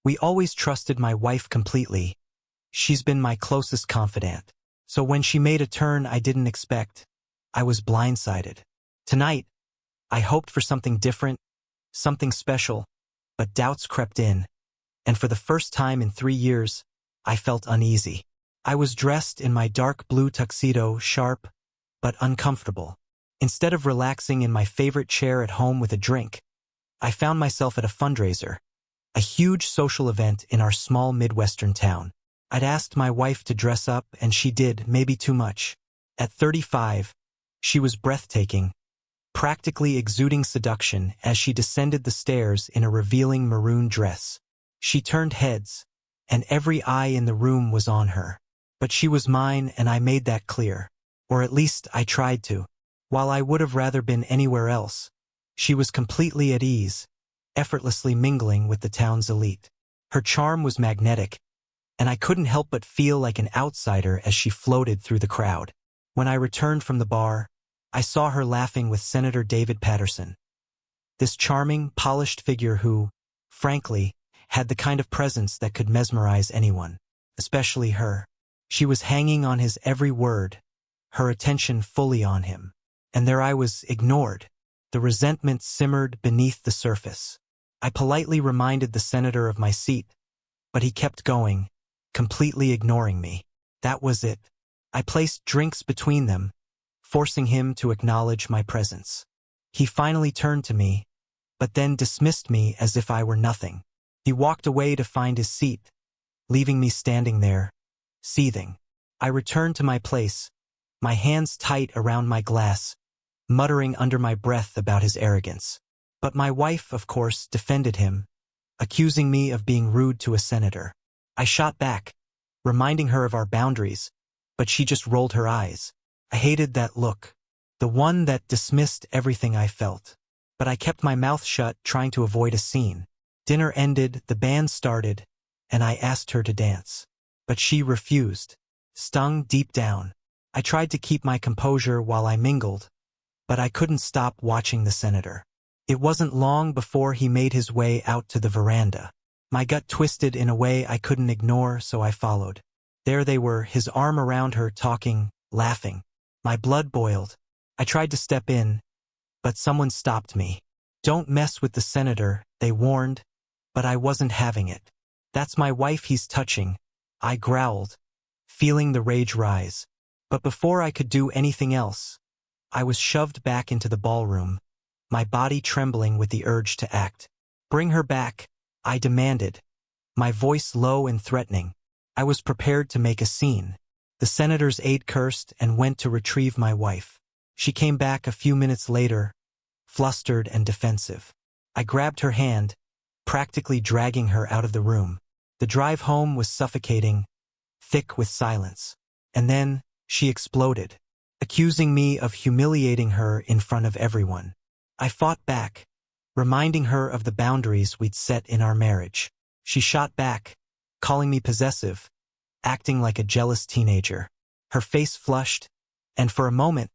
We always trusted my wife completely. She's been my closest confidant. So when she made a turn I didn't expect, I was blindsided. Tonight, I hoped for something different, something special, but doubts crept in, and for the first time in 3 years, I felt uneasy. I was dressed in my dark blue tuxedo, sharp, but uncomfortable. Instead of relaxing in my favorite chair at home with a drink, I found myself at a fundraiser, a huge social event in our small Midwestern town. I'd asked my wife to dress up, and she did, maybe too much. At 35, she was breathtaking, practically exuding seduction as she descended the stairs in a revealing maroon dress. She turned heads, and every eye in the room was on her. But she was mine, and I made that clear. Or at least I tried to. While I would have rather been anywhere else, she was completely at ease, effortlessly mingling with the town's elite. Her charm was magnetic, and I couldn't help but feel like an outsider as she floated through the crowd. When I returned from the bar, I saw her laughing with Senator David Paterson. This charming, polished figure who, frankly, had the kind of presence that could mesmerize anyone, especially her. She was hanging on his every word, her attention fully on him. And there I was, ignored. The resentment simmered beneath the surface. I politely reminded the senator of my seat, but he kept going, completely ignoring me. That was it. I placed drinks between them, forcing him to acknowledge my presence. He finally turned to me, but then dismissed me as if I were nothing. He walked away to find his seat, leaving me standing there, seething. I returned to my place, my hands tight around my glass, muttering under my breath about his arrogance. But my wife, of course, defended him, accusing me of being rude to a senator. I shot back, reminding her of our boundaries, but she just rolled her eyes. I hated that look, the one that dismissed everything I felt. But I kept my mouth shut, trying to avoid a scene. Dinner ended, the band started, and I asked her to dance. But she refused, stung deep down. I tried to keep my composure while I mingled, but I couldn't stop watching the senator. It wasn't long before he made his way out to the veranda. My gut twisted in a way I couldn't ignore, so I followed. There they were, his arm around her, talking, laughing. My blood boiled. I tried to step in, but someone stopped me. "Don't mess with the senator," they warned, but I wasn't having it. "That's my wife he's touching," I growled, feeling the rage rise. But before I could do anything else, I was shoved back into the ballroom, my body trembling with the urge to act. "Bring her back," I demanded, my voice low and threatening. I was prepared to make a scene. The senator's aide cursed and went to retrieve my wife. She came back a few minutes later, flustered and defensive. I grabbed her hand, practically dragging her out of the room. The drive home was suffocating, thick with silence. And then she exploded, accusing me of humiliating her in front of everyone. I fought back, reminding her of the boundaries we'd set in our marriage. She shot back, calling me possessive, acting like a jealous teenager. Her face flushed, and for a moment,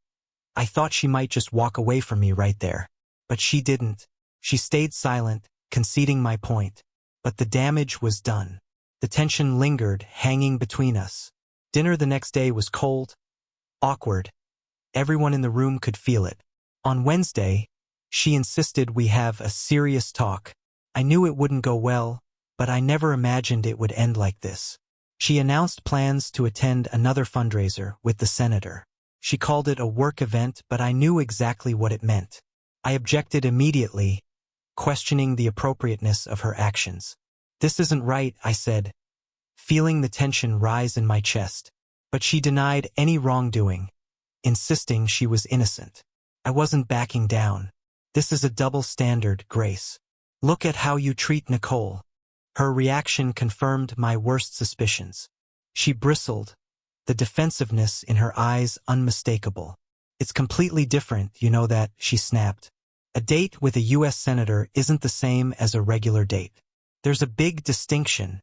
I thought she might just walk away from me right there. But she didn't. She stayed silent, conceding my point. But the damage was done. The tension lingered, hanging between us. Dinner the next day was cold, awkward. Everyone in the room could feel it. On Wednesday, she insisted we have a serious talk. I knew it wouldn't go well, but I never imagined it would end like this. She announced plans to attend another fundraiser with the senator. She called it a work event, but I knew exactly what it meant. I objected immediately, questioning the appropriateness of her actions. "This isn't right," I said, feeling the tension rise in my chest. But she denied any wrongdoing, insisting she was innocent. I wasn't backing down. "This is a double standard, Grace. Look at how you treat Nicole." Her reaction confirmed my worst suspicions. She bristled, the defensiveness in her eyes unmistakable. "It's completely different, you know that," she snapped. "A date with a U.S. senator isn't the same as a regular date. There's a big distinction.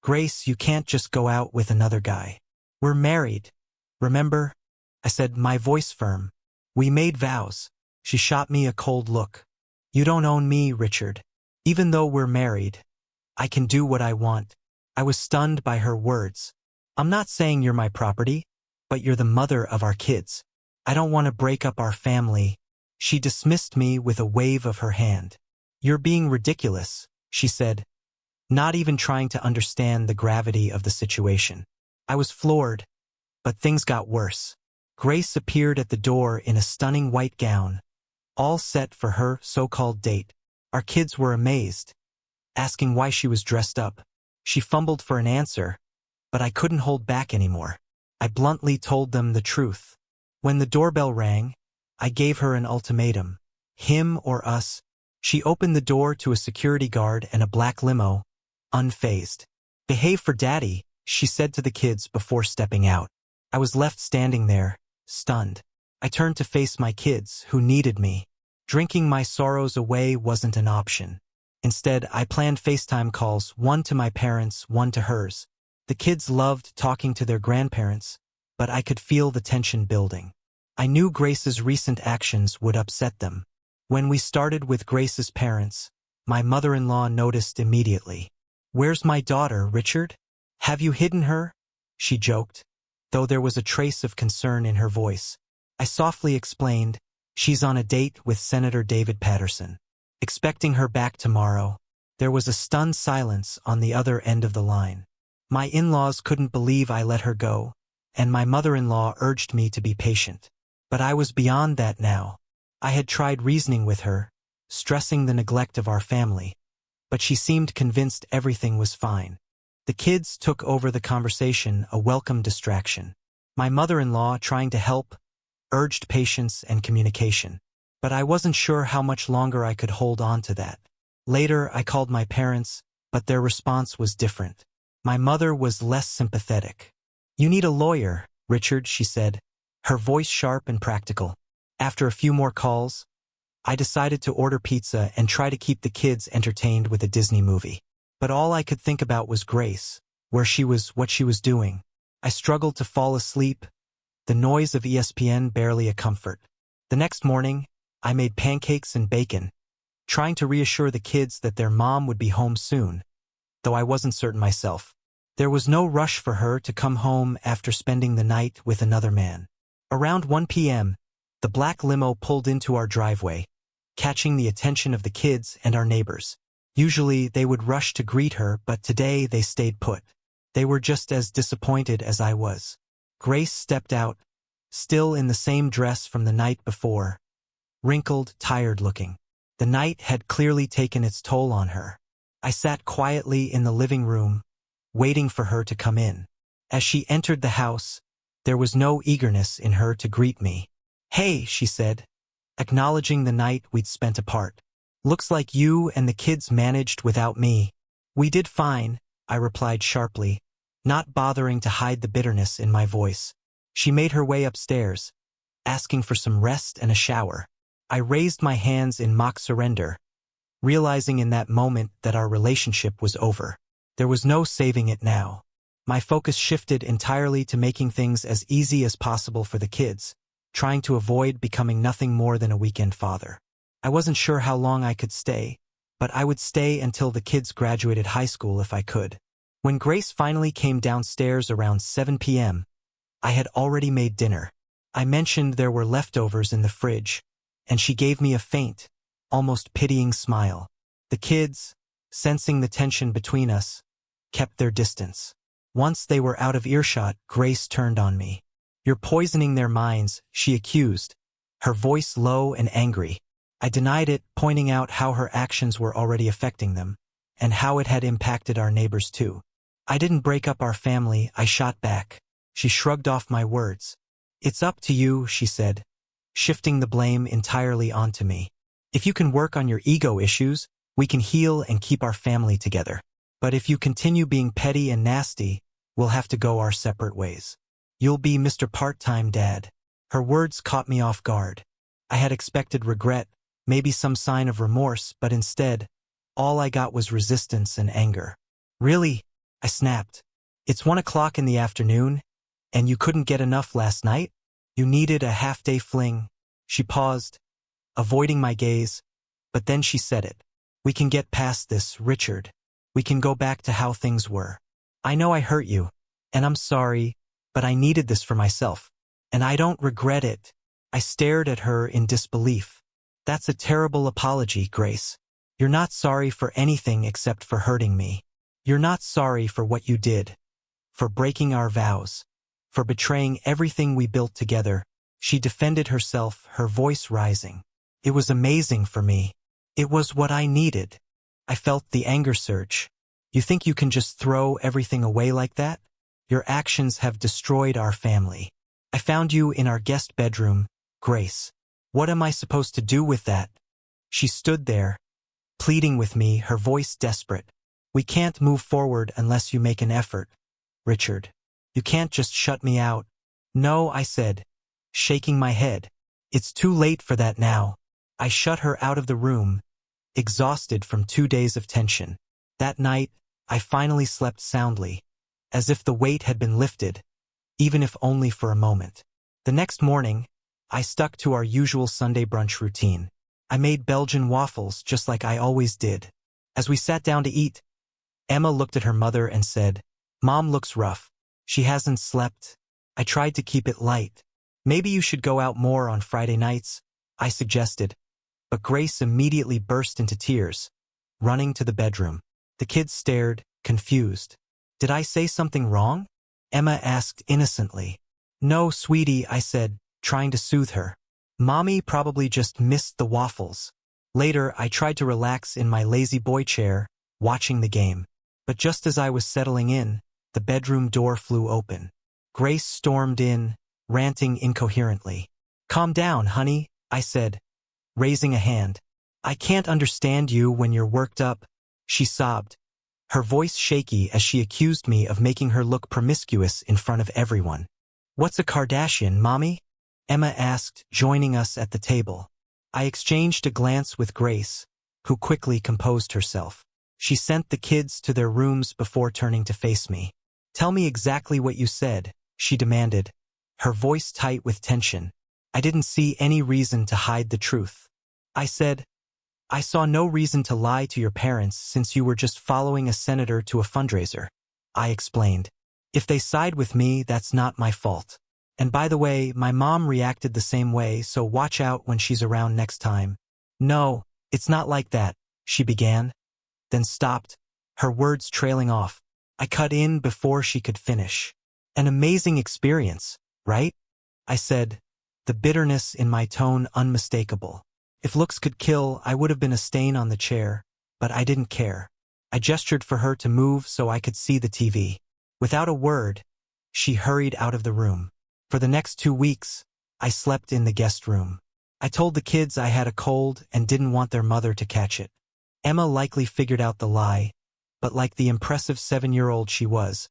Grace, you can't just go out with another guy. We're married, remember?" I said, my voice firm. "We made vows." She shot me a cold look. "You don't own me, Richard. Even though we're married, I can do what I want. I was stunned by her words. I'm not saying you're my property, but you're the mother of our kids. I don't want to break up our family. She dismissed me with a wave of her hand. You're being ridiculous, she said, not even trying to understand the gravity of the situation. I was floored, but things got worse. Grace appeared at the door in a stunning white gown, all set for her so-called date. Our kids were amazed, asking why she was dressed up. She fumbled for an answer, but I couldn't hold back anymore. I bluntly told them the truth. When the doorbell rang, I gave her an ultimatum. Him or us. She opened the door to a security guard and a black limo, unfazed. Behave for daddy, she said to the kids before stepping out. I was left standing there, stunned. I turned to face my kids, who needed me. Drinking my sorrows away wasn't an option. Instead, I planned FaceTime calls, one to my parents, one to hers. The kids loved talking to their grandparents, but I could feel the tension building. I knew Grace's recent actions would upset them. When we started with Grace's parents, my mother-in-law noticed immediately. "Where's my daughter, Richard? Have you hidden her?" she joked, though there was a trace of concern in her voice. I softly explained, "She's on a date with Senator David Patterson. Expecting her back tomorrow." There was a stunned silence on the other end of the line. My in-laws couldn't believe I let her go, and my mother-in-law urged me to be patient. But I was beyond that now. I had tried reasoning with her, stressing the neglect of our family, but she seemed convinced everything was fine. The kids took over the conversation, a welcome distraction. My mother-in-law, trying to help, urged patience and communication. But I wasn't sure how much longer I could hold on to that. Later, I called my parents, but their response was different. My mother was less sympathetic. "You need a lawyer, Richard," she said, her voice sharp and practical. After a few more calls, I decided to order pizza and try to keep the kids entertained with a Disney movie. But all I could think about was Grace, where she was, what she was doing. I struggled to fall asleep, the noise of ESPN barely a comfort. The next morning, I made pancakes and bacon, trying to reassure the kids that their mom would be home soon, though I wasn't certain myself. There was no rush for her to come home after spending the night with another man. Around 1 p.m., the black limo pulled into our driveway, catching the attention of the kids and our neighbors. Usually, they would rush to greet her, but today they stayed put. They were just as disappointed as I was. Grace stepped out, still in the same dress from the night before, wrinkled, tired-looking. The night had clearly taken its toll on her. I sat quietly in the living room, waiting for her to come in. As she entered the house, there was no eagerness in her to greet me. "Hey," she said, acknowledging the night we'd spent apart. "Looks like you and the kids managed without me." "We did fine," I replied sharply, not bothering to hide the bitterness in my voice. She made her way upstairs, asking for some rest and a shower. I raised my hands in mock surrender, realizing in that moment that our relationship was over. There was no saving it now. My focus shifted entirely to making things as easy as possible for the kids, trying to avoid becoming nothing more than a weekend father. I wasn't sure how long I could stay, but I would stay until the kids graduated high school if I could. When Grace finally came downstairs around 7 p.m., I had already made dinner. I mentioned there were leftovers in the fridge, and she gave me a faint, almost pitying smile. The kids, sensing the tension between us, kept their distance. Once they were out of earshot, Grace turned on me. "You're poisoning their minds," she accused, her voice low and angry. I denied it, pointing out how her actions were already affecting them, and how it had impacted our neighbors too. "I didn't break up our family," I shot back. She shrugged off my words. "It's up to you," she said, shifting the blame entirely onto me. "If you can work on your ego issues, we can heal and keep our family together. But if you continue being petty and nasty, we'll have to go our separate ways. You'll be Mr. Part-Time Dad." Her words caught me off guard. I had expected regret, maybe some sign of remorse, but instead, all I got was resistance and anger. "Really?" I snapped. "It's 1 o'clock in the afternoon, and you couldn't get enough last night? You needed a half-day fling?" She paused, avoiding my gaze, but then she said it. "We can get past this, Richard. We can go back to how things were. I know I hurt you, and I'm sorry, but I needed this for myself. And I don't regret it. I stared at her in disbelief. That's a terrible apology, Grace. You're not sorry for anything except for hurting me. You're not sorry for what you did, for breaking our vows, for betraying everything we built together. She defended herself, her voice rising. It was amazing for me. It was what I needed. I felt the anger surge. You think you can just throw everything away like that? Your actions have destroyed our family. I found you in our guest bedroom, Grace. What am I supposed to do with that? She stood there, pleading with me, her voice desperate. We can't move forward unless you make an effort, Richard. You can't just shut me out. No, I said, shaking my head. It's too late for that now. I shut her out of the room, exhausted from 2 days of tension. That night, I finally slept soundly, as if the weight had been lifted, even if only for a moment. The next morning, I stuck to our usual Sunday brunch routine. I made Belgian waffles just like I always did. As we sat down to eat, Emma looked at her mother and said, "Mom looks rough. She hasn't slept." I tried to keep it light. "Maybe you should go out more on Friday nights," I suggested. But Grace immediately burst into tears, running to the bedroom. The kids stared, confused. "Did I say something wrong?" Emma asked innocently. "No, sweetie," I said, trying to soothe her. "Mommy probably just missed the waffles." Later, I tried to relax in my lazy boy chair, watching the game. But just as I was settling in, the bedroom door flew open. Grace stormed in, ranting incoherently. "Calm down, honey," I said, raising a hand. "I can't understand you when you're worked up," she sobbed, her voice shaky as she accused me of making her look promiscuous in front of everyone. "What's a Kardashian, Mommy?" Emma asked, joining us at the table. I exchanged a glance with Grace, who quickly composed herself. She sent the kids to their rooms before turning to face me. "Tell me exactly what you said," she demanded, her voice tight with tension. I didn't see any reason to hide the truth. I said, "I saw no reason to lie to your parents since you were just following a senator to a fundraiser," I explained. "If they side with me, that's not my fault. And by the way, my mom reacted the same way, so watch out when she's around next time." "No, it's not like that," she began, then stopped, her words trailing off. I cut in before she could finish. "An amazing experience, right?" I said, the bitterness in my tone unmistakable. If looks could kill, I would have been a stain on the chair, but I didn't care. I gestured for her to move so I could see the TV. Without a word, she hurried out of the room. For the next 2 weeks, I slept in the guest room. I told the kids I had a cold and didn't want their mother to catch it. Emma likely figured out the lie, but like the impressive 7-year-old she was,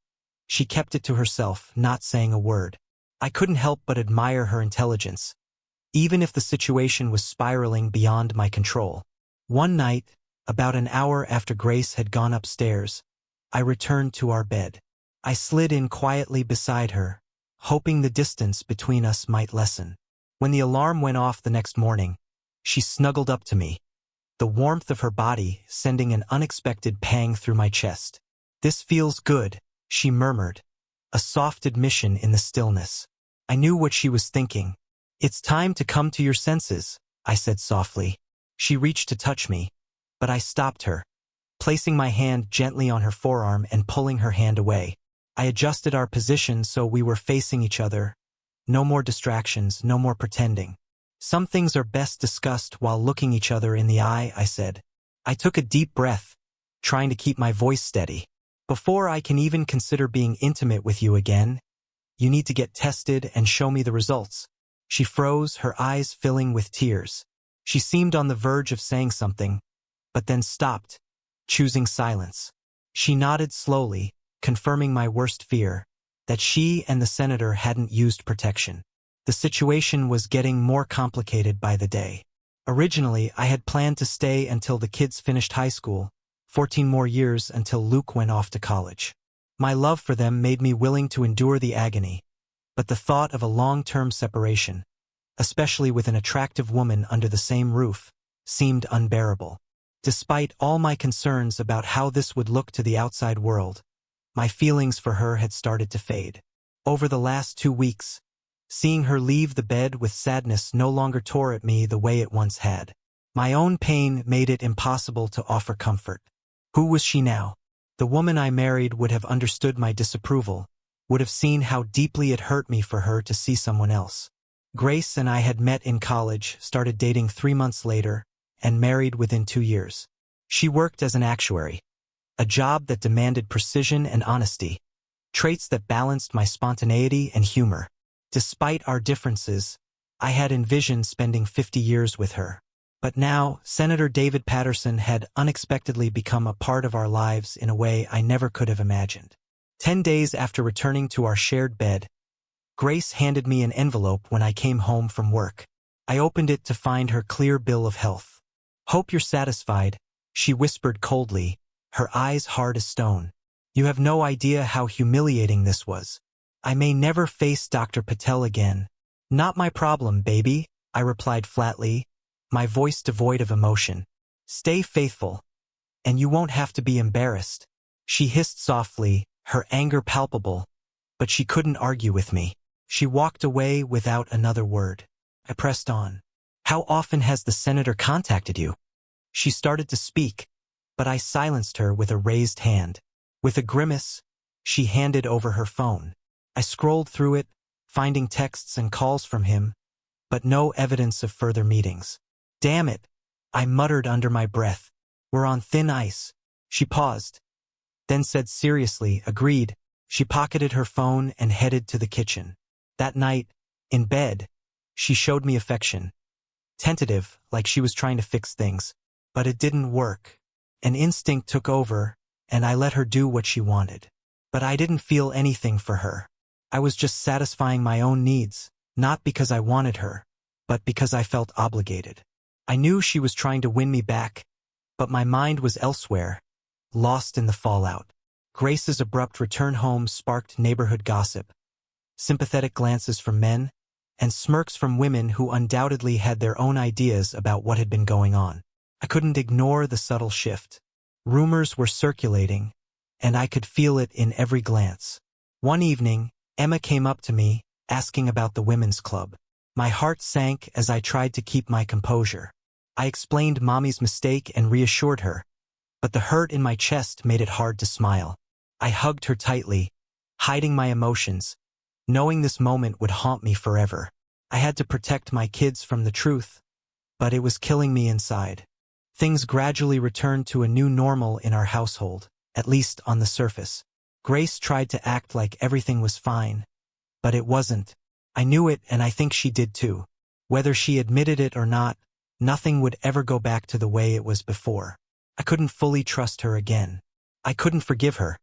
she kept it to herself, not saying a word. I couldn't help but admire her intelligence, even if the situation was spiraling beyond my control. One night, about an hour after Grace had gone upstairs, I returned to our bed. I slid in quietly beside her, hoping the distance between us might lessen. When the alarm went off the next morning, she snuggled up to me, the warmth of her body sending an unexpected pang through my chest. "This feels good," she murmured, a soft admission in the stillness. I knew what she was thinking. "It's time to come to your senses," I said softly. She reached to touch me, but I stopped her, placing my hand gently on her forearm and pulling her hand away. I adjusted our position so we were facing each other. No more distractions, no more pretending. "Some things are best discussed while looking each other in the eye," I said. I took a deep breath, trying to keep my voice steady. "Before I can even consider being intimate with you again, you need to get tested and show me the results." She froze, her eyes filling with tears. She seemed on the verge of saying something, but then stopped, choosing silence. She nodded slowly, confirming my worst fear, that she and the senator hadn't used protection. The situation was getting more complicated by the day. Originally, I had planned to stay until the kids finished high school, 14 more years until Luke went off to college. My love for them made me willing to endure the agony, but the thought of a long-term separation, especially with an attractive woman under the same roof, seemed unbearable. Despite all my concerns about how this would look to the outside world, my feelings for her had started to fade. Over the last 2 weeks, seeing her leave the bed with sadness no longer tore at me the way it once had. My own pain made it impossible to offer comfort. Who was she now? The woman I married would have understood my disapproval, would have seen how deeply it hurt me for her to see someone else. Grace and I had met in college, started dating 3 months later, and married within 2 years. She worked as an actuary, a job that demanded precision and honesty, traits that balanced my spontaneity and humor. Despite our differences, I had envisioned spending 50 years with her. But now, Senator David Paterson had unexpectedly become a part of our lives in a way I never could have imagined. 10 days after returning to our shared bed, Grace handed me an envelope when I came home from work. I opened it to find her clear bill of health. "Hope you're satisfied," she whispered coldly, her eyes hard as stone. "You have no idea how humiliating this was. I may never face Dr. Patel again." "Not my problem, baby," I replied flatly, my voice devoid of emotion. "Stay faithful, and you won't have to be embarrassed." She hissed softly, her anger palpable, but she couldn't argue with me. She walked away without another word. I pressed on. "How often has the senator contacted you?" She started to speak, but I silenced her with a raised hand. With a grimace, she handed over her phone. I scrolled through it, finding texts and calls from him, but no evidence of further meetings. "Damn it," I muttered under my breath. "We're on thin ice." She paused, then said seriously, "Agreed." She pocketed her phone and headed to the kitchen. That night, in bed, she showed me affection. Tentative, like she was trying to fix things. But it didn't work. An instinct took over, and I let her do what she wanted. But I didn't feel anything for her. I was just satisfying my own needs, not because I wanted her, but because I felt obligated. I knew she was trying to win me back, but my mind was elsewhere, lost in the fallout. Grace's abrupt return home sparked neighborhood gossip, sympathetic glances from men, and smirks from women who undoubtedly had their own ideas about what had been going on. I couldn't ignore the subtle shift. Rumors were circulating, and I could feel it in every glance. One evening, Emma came up to me, asking about the women's club. My heart sank as I tried to keep my composure. I explained Mommy's mistake and reassured her, but the hurt in my chest made it hard to smile. I hugged her tightly, hiding my emotions, knowing this moment would haunt me forever. I had to protect my kids from the truth, but it was killing me inside. Things gradually returned to a new normal in our household, at least on the surface. Grace tried to act like everything was fine, but it wasn't. I knew it, and I think she did too. Whether she admitted it or not, nothing would ever go back to the way it was before. I couldn't fully trust her again. I couldn't forgive her,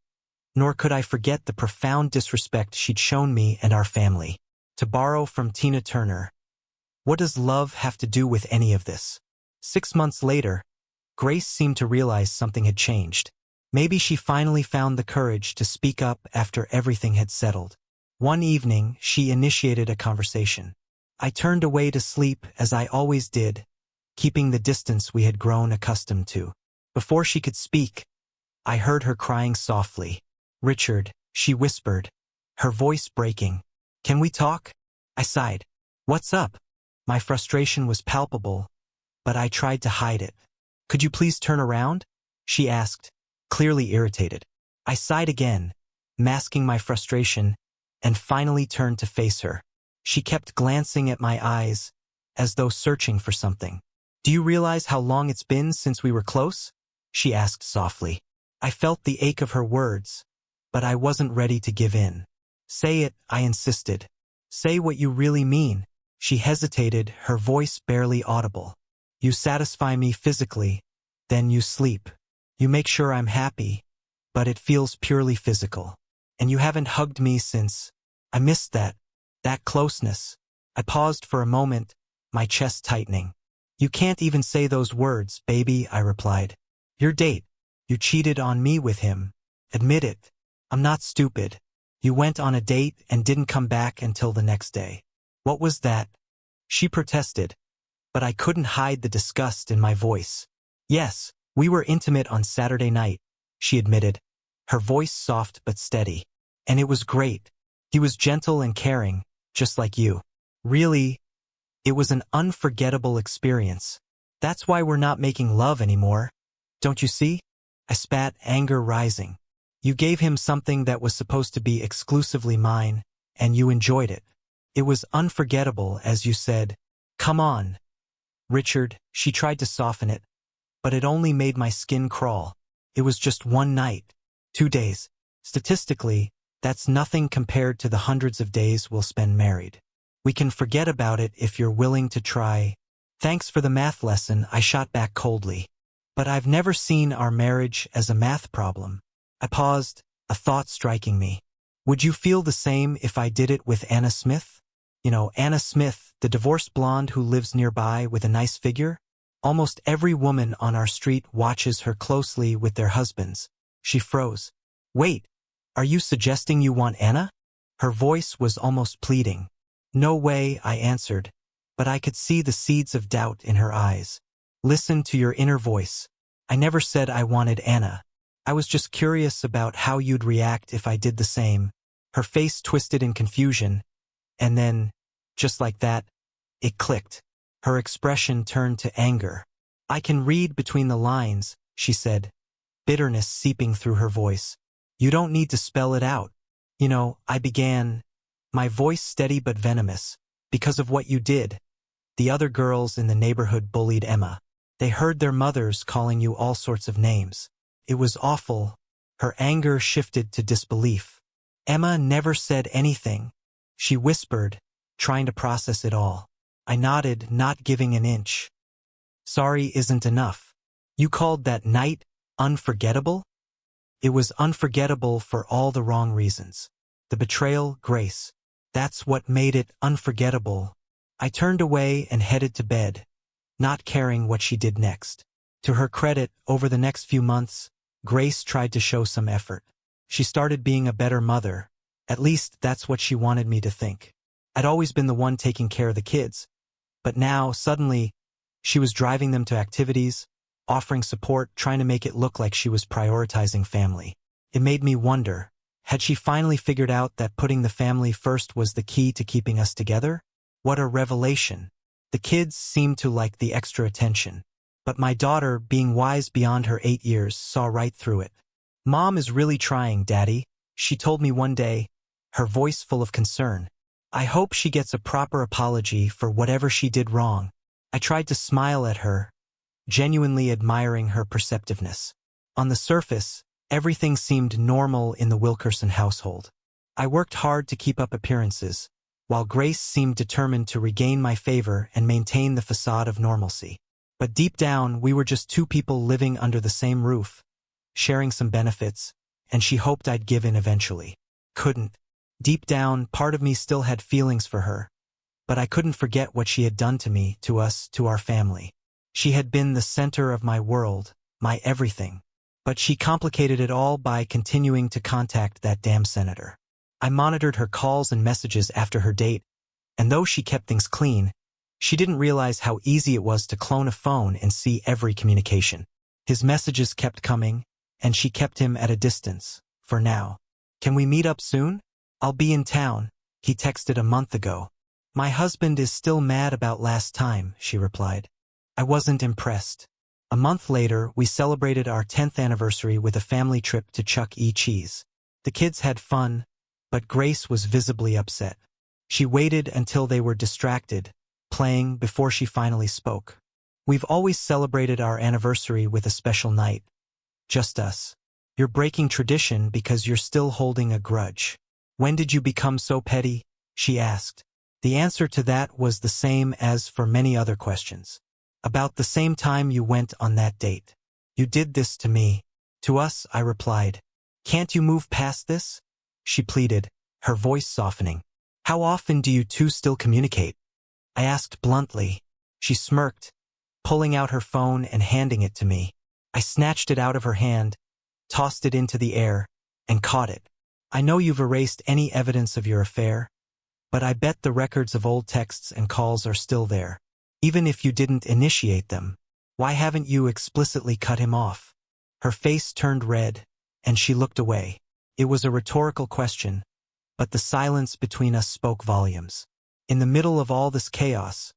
nor could I forget the profound disrespect she'd shown me and our family. To borrow from Tina Turner, what does love have to do with any of this? 6 months later, Grace seemed to realize something had changed. Maybe she finally found the courage to speak up after everything had settled. One evening, she initiated a conversation. I turned away to sleep as I always did, keeping the distance we had grown accustomed to. Before she could speak, I heard her crying softly. "Richard," she whispered, her voice breaking. "Can we talk?" I sighed. "What's up?" My frustration was palpable, but I tried to hide it. "Could you please turn around?" she asked, clearly irritated. I sighed again, masking my frustration, and finally turned to face her. She kept glancing at my eyes, as though searching for something. "Do you realize how long it's been since we were close?" she asked softly. I felt the ache of her words, but I wasn't ready to give in. "Say it," I insisted. "Say what you really mean." She hesitated, her voice barely audible. "You satisfy me physically, then you sleep. You make sure I'm happy, but it feels purely physical. And you haven't hugged me since. I missed that closeness." I paused for a moment, my chest tightening. "You can't even say those words, baby," I replied. "Your date. You cheated on me with him. Admit it. I'm not stupid. You went on a date and didn't come back until the next day. What was that?" She protested, but I couldn't hide the disgust in my voice. "Yes, We were intimate on Saturday night, she admitted, her voice soft but steady. And it was great. He was gentle and caring, just like you. Really, it was an unforgettable experience. That's why we're not making love anymore. Don't you see? I spat, anger rising. You gave him something that was supposed to be exclusively mine, and you enjoyed it. It was unforgettable, as you said. Come on, Richard, she tried to soften it, but it only made my skin crawl. It was just one night, 2 days. Statistically, that's nothing compared to the hundreds of days we'll spend married. We can forget about it if you're willing to try. Thanks for the math lesson, I shot back coldly. But I've never seen our marriage as a math problem. I paused, a thought striking me. Would you feel the same if I did it with Anna Smith? You know, Anna Smith, the divorced blonde who lives nearby with a nice figure? Almost every woman on our street watches her closely with their husbands. She froze. Wait, are you suggesting you want Anna? Her voice was almost pleading. No way, I answered, but I could see the seeds of doubt in her eyes. Listen to your inner voice. I never said I wanted Anna. I was just curious about how you'd react if I did the same. Her face twisted in confusion, and then, just like that, it clicked. Her expression turned to anger. I can read between the lines, she said, bitterness seeping through her voice. You don't need to spell it out. You know, I began, my voice steady but venomous, because of what you did. The other girls in the neighborhood bullied Emma. They heard their mothers calling you all sorts of names. It was awful. Her anger shifted to disbelief. Emma never said anything. She whispered, trying to process it all. I nodded, not giving an inch. Sorry isn't enough. You called that night unforgettable? It was unforgettable for all the wrong reasons. The betrayal, Grace. That's what made it unforgettable. I turned away and headed to bed, not caring what she did next. To her credit, over the next few months, Grace tried to show some effort. She started being a better mother. At least that's what she wanted me to think. I'd always been the one taking care of the kids. But now, suddenly, she was driving them to activities, offering support, trying to make it look like she was prioritizing family. It made me wonder, had she finally figured out that putting the family first was the key to keeping us together? What a revelation. The kids seemed to like the extra attention. But my daughter, being wise beyond her 8 years, saw right through it. Mom is really trying, Daddy, she told me one day, her voice full of concern. I hope she gets a proper apology for whatever she did wrong. I tried to smile at her, genuinely admiring her perceptiveness. On the surface, everything seemed normal in the Wilkerson household. I worked hard to keep up appearances, while Grace seemed determined to regain my favor and maintain the facade of normalcy. But deep down, we were just two people living under the same roof, sharing some benefits, and she hoped I'd give in eventually. Couldn't. Deep down, part of me still had feelings for her, but I couldn't forget what she had done to me, to us, to our family. She had been the center of my world, my everything. But she complicated it all by continuing to contact that damn senator. I monitored her calls and messages after her date, and though she kept things clean, she didn't realize how easy it was to clone a phone and see every communication. His messages kept coming, and she kept him at a distance, for now. Can we meet up soon? I'll be in town, he texted a month ago. My husband is still mad about last time, she replied. I wasn't impressed. A month later, we celebrated our 10th anniversary with a family trip to Chuck E. Cheese. The kids had fun, but Grace was visibly upset. She waited until they were distracted, playing, before she finally spoke. We've always celebrated our anniversary with a special night. Just us. You're breaking tradition because you're still holding a grudge. When did you become so petty? She asked. The answer to that was the same as for many other questions. About the same time you went on that date. You did this to me. To us, I replied. Can't you move past this? She pleaded, her voice softening. How often do you two still communicate? I asked bluntly. She smirked, pulling out her phone and handing it to me. I snatched it out of her hand, tossed it into the air, and caught it. I know you've erased any evidence of your affair, but I bet the records of old texts and calls are still there. Even if you didn't initiate them, Why haven't you explicitly cut him off? Her face turned red, and she looked away. It was a rhetorical question, but the silence between us spoke volumes. In the middle of all this chaos,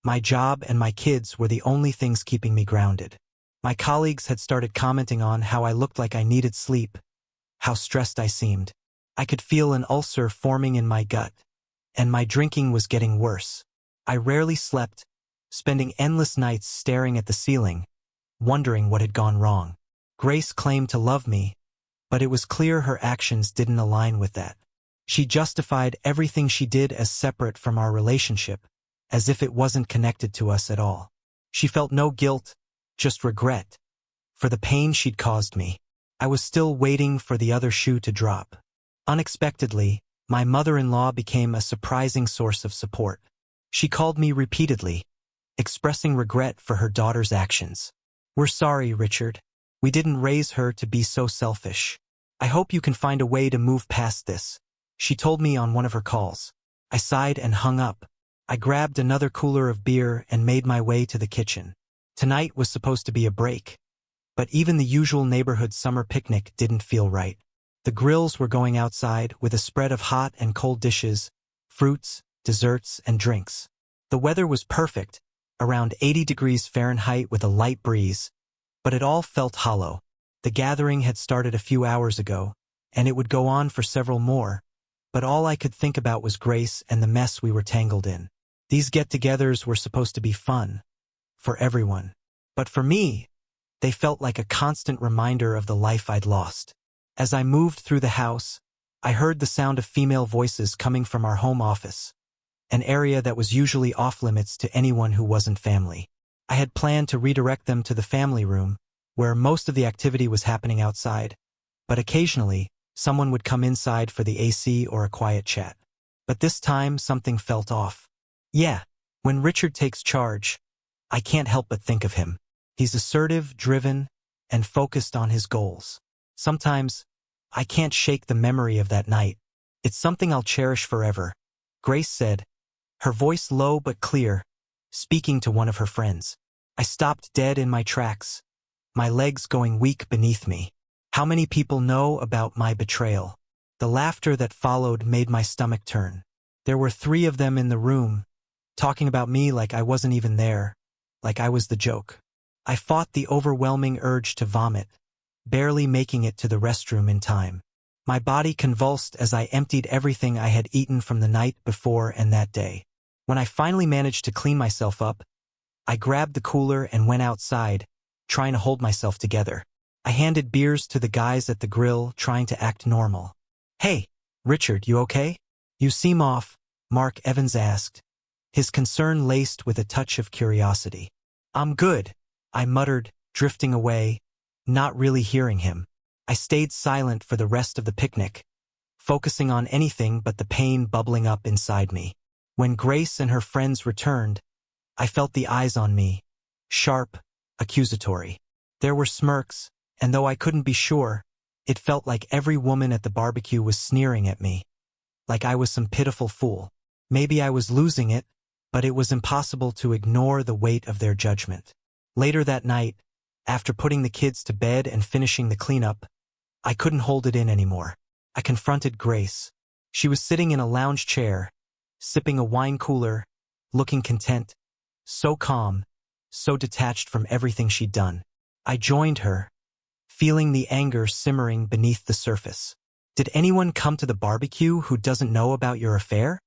my job and my kids were the only things keeping me grounded. My colleagues had started commenting on how I looked like I needed sleep, how stressed I seemed. I could feel an ulcer forming in my gut, and my drinking was getting worse. I rarely slept, spending endless nights staring at the ceiling, wondering what had gone wrong. Grace claimed to love me, but it was clear her actions didn't align with that. She justified everything she did as separate from our relationship, as if it wasn't connected to us at all. She felt no guilt, just regret, for the pain she'd caused me. I was still waiting for the other shoe to drop. Unexpectedly, my mother-in-law became a surprising source of support. She called me repeatedly, expressing regret for her daughter's actions. "We're sorry, Richard. We didn't raise her to be so selfish. I hope you can find a way to move past this," she told me on one of her calls. I sighed and hung up. I grabbed another cooler of beer and made my way to the kitchen. Tonight was supposed to be a break, but even the usual neighborhood summer picnic didn't feel right. The grills were going outside with a spread of hot and cold dishes, fruits, desserts, and drinks. The weather was perfect, around 80 degrees Fahrenheit with a light breeze, but it all felt hollow. The gathering had started a few hours ago, and it would go on for several more, but all I could think about was Grace and the mess we were tangled in. These get-togethers were supposed to be fun, for everyone. But for me, they felt like a constant reminder of the life I'd lost. As I moved through the house, I heard the sound of female voices coming from our home office, an area that was usually off-limits to anyone who wasn't family. I had planned to redirect them to the family room, where most of the activity was happening outside, but occasionally, someone would come inside for the AC or a quiet chat. But this time, something felt off. Yeah, when Richard takes charge, I can't help but think of him. He's assertive, driven, and focused on his goals. Sometimes, I can't shake the memory of that night. It's something I'll cherish forever, Grace said, her voice low but clear, speaking to one of her friends. I stopped dead in my tracks, my legs going weak beneath me. How many people know about my betrayal? The laughter that followed made my stomach turn. There were 3 of them in the room, talking about me like I wasn't even there, like I was the joke. I fought the overwhelming urge to vomit, barely making it to the restroom in time. My body convulsed as I emptied everything I had eaten from the night before and that day. When I finally managed to clean myself up, I grabbed the cooler and went outside, trying to hold myself together. I handed beers to the guys at the grill, trying to act normal. "Hey, Richard, you okay? You seem off," Mark Evans asked, his concern laced with a touch of curiosity. "I'm good," I muttered, drifting away, not really hearing him. I stayed silent for the rest of the picnic, focusing on anything but the pain bubbling up inside me. When Grace and her friends returned, I felt the eyes on me, sharp, accusatory. There were smirks, and though I couldn't be sure, it felt like every woman at the barbecue was sneering at me, like I was some pitiful fool. Maybe I was losing it, but it was impossible to ignore the weight of their judgment. Later that night, after putting the kids to bed and finishing the cleanup, I couldn't hold it in anymore. I confronted Grace. She was sitting in a lounge chair, sipping a wine cooler, looking content, so calm, so detached from everything she'd done. I joined her, feeling the anger simmering beneath the surface. "Did anyone come to the barbecue who doesn't know about your affair?"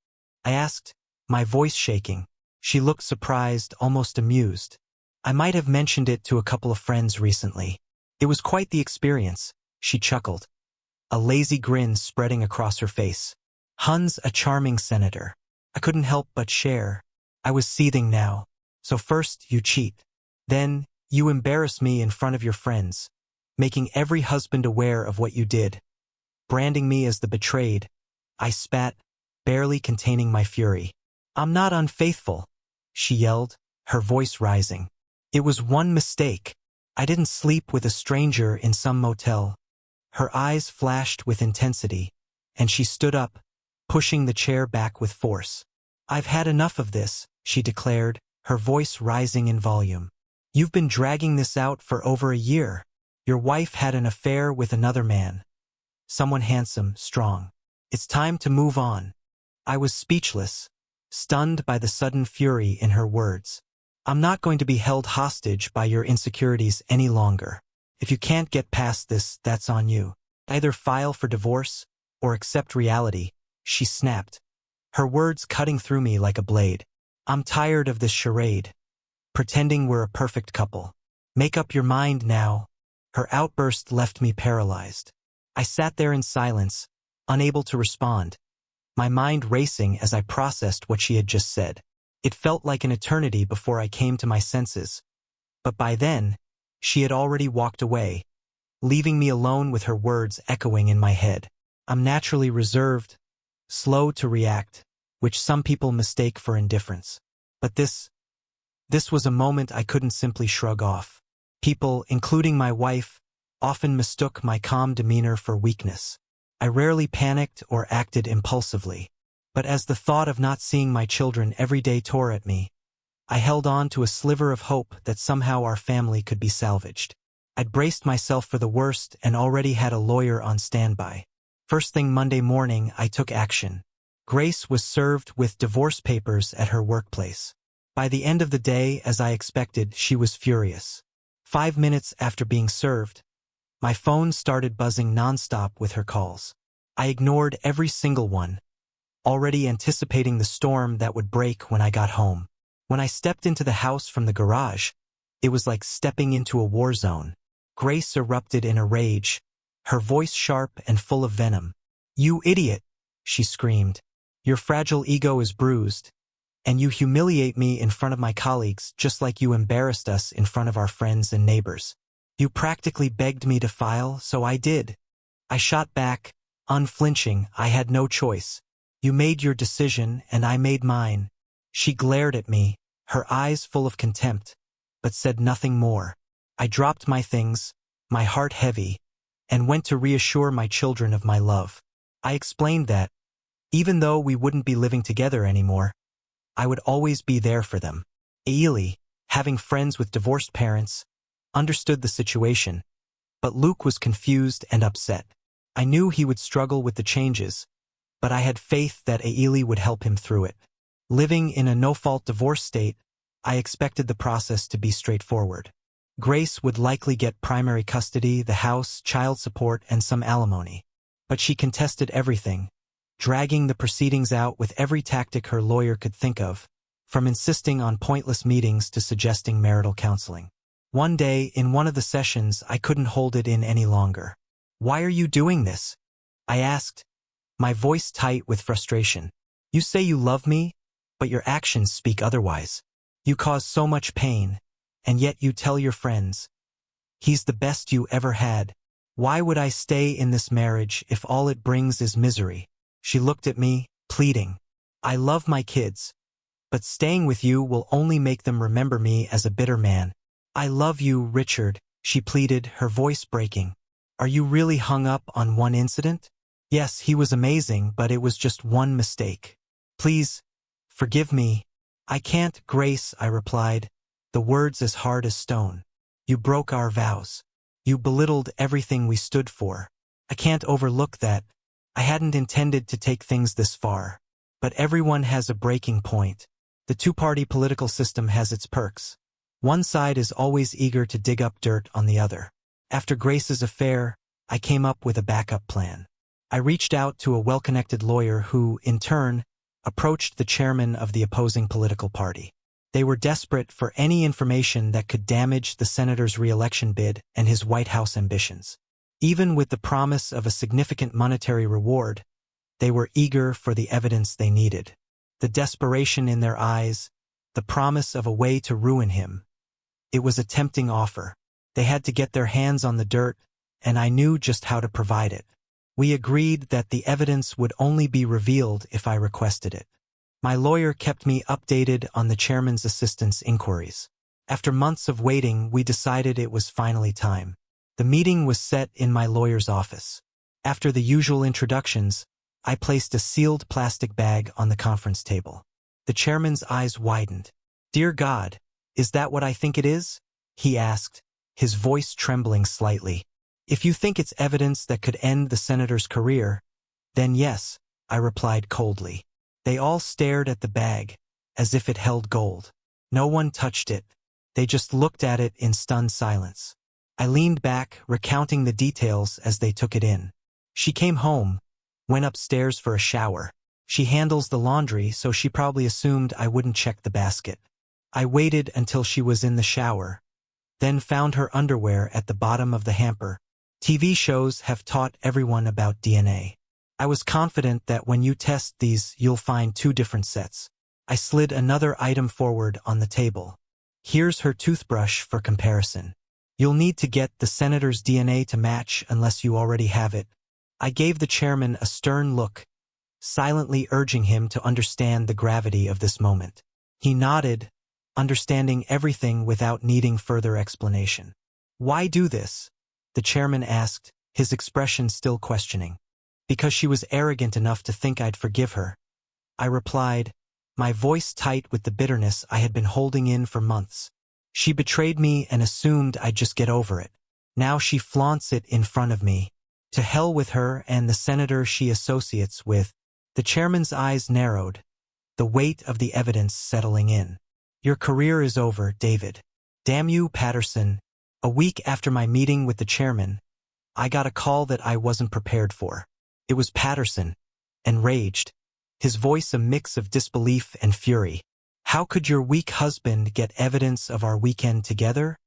I asked, my voice shaking. She looked surprised, almost amused. "I might have mentioned it to a couple of friends recently. It was quite the experience," she chuckled, a lazy grin spreading across her face. "Hun's a charming senator." I couldn't help but share. I was seething now. "So first you cheat. Then you embarrass me in front of your friends, making every husband aware of what you did, branding me as the betrayed." I spat, barely containing my fury. "I'm not unfaithful," she yelled, her voice rising. "It was one mistake. I didn't sleep with a stranger in some motel." Her eyes flashed with intensity, and she stood up, pushing the chair back with force. "I've had enough of this," she declared, her voice rising in volume. You've been dragging this out for over a year. Your wife had an affair with another man. Someone handsome, strong. It's time to move on. I was speechless, stunned by the sudden fury in her words. I'm not going to be held hostage by your insecurities any longer. If you can't get past this, that's on you. Either file for divorce or accept reality, she snapped, her words cutting through me like a blade. I'm tired of this charade, pretending we're a perfect couple. Make up your mind now. Her outburst left me paralyzed. I sat there in silence, unable to respond, my mind racing as I processed what she had just said. It felt like an eternity before I came to my senses. But by then, she had already walked away, leaving me alone with her words echoing in my head. I'm naturally reserved, slow to react, which some people mistake for indifference. But this was a moment I couldn't simply shrug off. People, including my wife, often mistook my calm demeanor for weakness. I rarely panicked or acted impulsively. But as the thought of not seeing my children every day tore at me, I held on to a sliver of hope that somehow our family could be salvaged. I'd braced myself for the worst and already had a lawyer on standby. First thing Monday morning, I took action. Grace was served with divorce papers at her workplace. By the end of the day, as I expected, she was furious. 5 minutes after being served, my phone started buzzing nonstop with her calls. I ignored every single one, already anticipating the storm that would break when I got home. When I stepped into the house from the garage, it was like stepping into a war zone. Grace erupted in a rage, her voice sharp and full of venom. "You idiot," she screamed. "Your fragile ego is bruised, and you humiliate me in front of my colleagues just like you embarrassed us in front of our friends and neighbors. You practically begged me to file, so I did." I shot back, unflinching. I had no choice. "You made your decision, and I made mine." She glared at me, her eyes full of contempt, but said nothing more. I dropped my things, my heart heavy, and went to reassure my children of my love. I explained that, even though we wouldn't be living together anymore, I would always be there for them. Ailey, having friends with divorced parents, understood the situation, but Luke was confused and upset. I knew he would struggle with the changes, but I had faith that Ailey would help him through it. Living in a no-fault divorce state, I expected the process to be straightforward. Grace would likely get primary custody, the house, child support, and some alimony. But she contested everything, dragging the proceedings out with every tactic her lawyer could think of, from insisting on pointless meetings to suggesting marital counseling. One day, in one of the sessions, I couldn't hold it in any longer. "Why are you doing this?" I asked, my voice tight with frustration. "You say you love me, but your actions speak otherwise. You cause so much pain, and yet you tell your friends, he's the best you ever had. Why would I stay in this marriage if all it brings is misery?" She looked at me, pleading. "I love my kids, but staying with you will only make them remember me as a bitter man." "I love you, Richard," she pleaded, her voice breaking. "Are you really hung up on one incident?" "Yes, he was amazing, but it was just one mistake. Please, forgive me." "I can't, Grace," I replied, the words as hard as stone. "You broke our vows. You belittled everything we stood for. I can't overlook that. I hadn't intended to take things this far. But everyone has a breaking point. The two-party political system has its perks. One side is always eager to dig up dirt on the other. After Grace's affair, I came up with a backup plan. I reached out to a well-connected lawyer who, in turn, approached the chairman of the opposing political party. They were desperate for any information that could damage the senator's re-election bid and his White House ambitions. Even with the promise of a significant monetary reward, they were eager for the evidence they needed. The desperation in their eyes, the promise of a way to ruin him. It was a tempting offer. They had to get their hands on the dirt, and I knew just how to provide it. We agreed that the evidence would only be revealed if I requested it. My lawyer kept me updated on the chairman's assistant's inquiries. After months of waiting, we decided it was finally time. The meeting was set in my lawyer's office. After the usual introductions, I placed a sealed plastic bag on the conference table. The chairman's eyes widened. "Dear God, is that what I think it is?" he asked, his voice trembling slightly. If you think it's evidence that could end the senator's career, then yes, I replied coldly. They all stared at the bag, as if it held gold. No one touched it. They just looked at it in stunned silence. I leaned back, recounting the details as they took it in. She came home, went upstairs for a shower. She handles the laundry, so she probably assumed I wouldn't check the basket. I waited until she was in the shower, then found her underwear at the bottom of the hamper. TV shows have taught everyone about DNA. I was confident that when you test these, you'll find two different sets. I slid another item forward on the table. Here's her toothbrush for comparison. You'll need to get the senator's DNA to match unless you already have it. I gave the chairman a stern look, silently urging him to understand the gravity of this moment. He nodded, understanding everything without needing further explanation. Why do this? The chairman asked, his expression still questioning. Because she was arrogant enough to think I'd forgive her. I replied, my voice tight with the bitterness I had been holding in for months. She betrayed me and assumed I'd just get over it. Now she flaunts it in front of me. To hell with her and the senator she associates with. The chairman's eyes narrowed, the weight of the evidence settling in. Your career is over, David. Damn you, Patterson. A week after my meeting with the chairman, I got a call that I wasn't prepared for. It was Patterson, enraged, his voice a mix of disbelief and fury. How could your weak husband get evidence of our weekend together?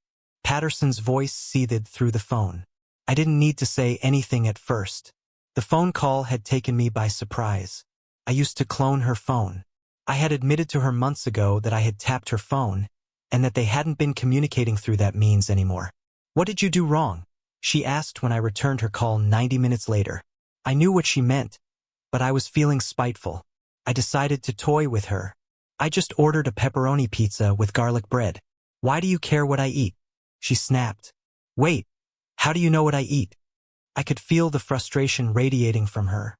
Patterson's voice seethed through the phone. I didn't need to say anything at first. The phone call had taken me by surprise. I used to clone her phone. I had admitted to her months ago that I had tapped her phone, and that they hadn't been communicating through that means anymore. What did you do wrong? She asked when I returned her call 90 minutes later. I knew what she meant, but I was feeling spiteful. I decided to toy with her. I just ordered a pepperoni pizza with garlic bread. Why do you care what I eat? She snapped. Wait, how do you know what I eat? I could feel the frustration radiating from her,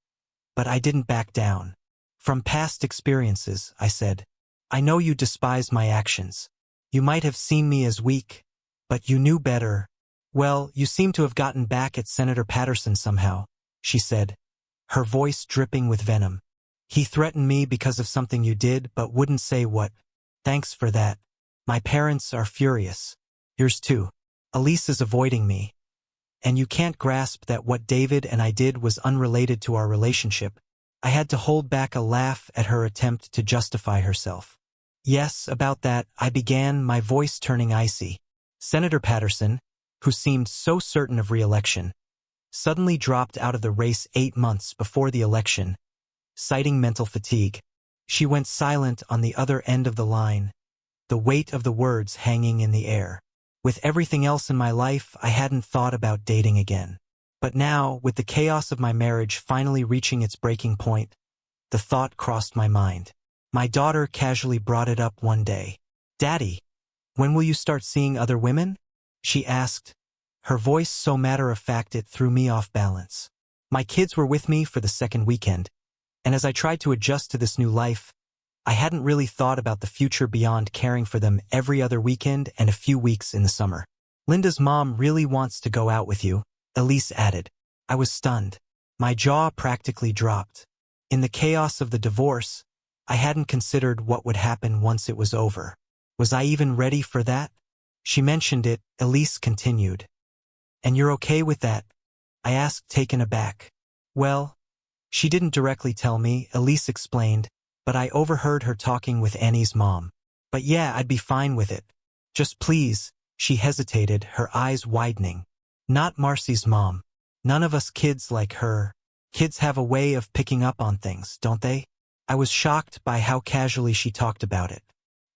but I didn't back down. From past experiences, I said. I know you despise my actions. You might have seen me as weak, but you knew better. Well, you seem to have gotten back at Senator Patterson somehow, she said, her voice dripping with venom. He threatened me because of something you did, but wouldn't say what. Thanks for that. My parents are furious. Yours too. Elise is avoiding me. And you can't grasp that what David and I did was unrelated to our relationship. I had to hold back a laugh at her attempt to justify herself. Yes, about that, I began, my voice turning icy. Senator Patterson, who seemed so certain of re-election, suddenly dropped out of the race 8 months before the election, citing mental fatigue. She went silent on the other end of the line, the weight of the words hanging in the air. With everything else in my life, I hadn't thought about dating again. But now, with the chaos of my marriage finally reaching its breaking point, the thought crossed my mind. My daughter casually brought it up one day. Daddy, when will you start seeing other women? She asked, her voice so matter-of-fact it threw me off balance. My kids were with me for the second weekend, and as I tried to adjust to this new life, I hadn't really thought about the future beyond caring for them every other weekend and a few weeks in the summer. Linda's mom really wants to go out with you, Elise added. I was stunned. My jaw practically dropped. In the chaos of the divorce, I hadn't considered what would happen once it was over. Was I even ready for that? She mentioned it, Elise continued. And you're okay with that? I asked, taken aback. Well, she didn't directly tell me, Elise explained, but I overheard her talking with Annie's mom. But yeah, I'd be fine with it. Just please, she hesitated, her eyes widening. Not Marcy's mom. None of us kids like her. Kids have a way of picking up on things, don't they? I was shocked by how casually she talked about it.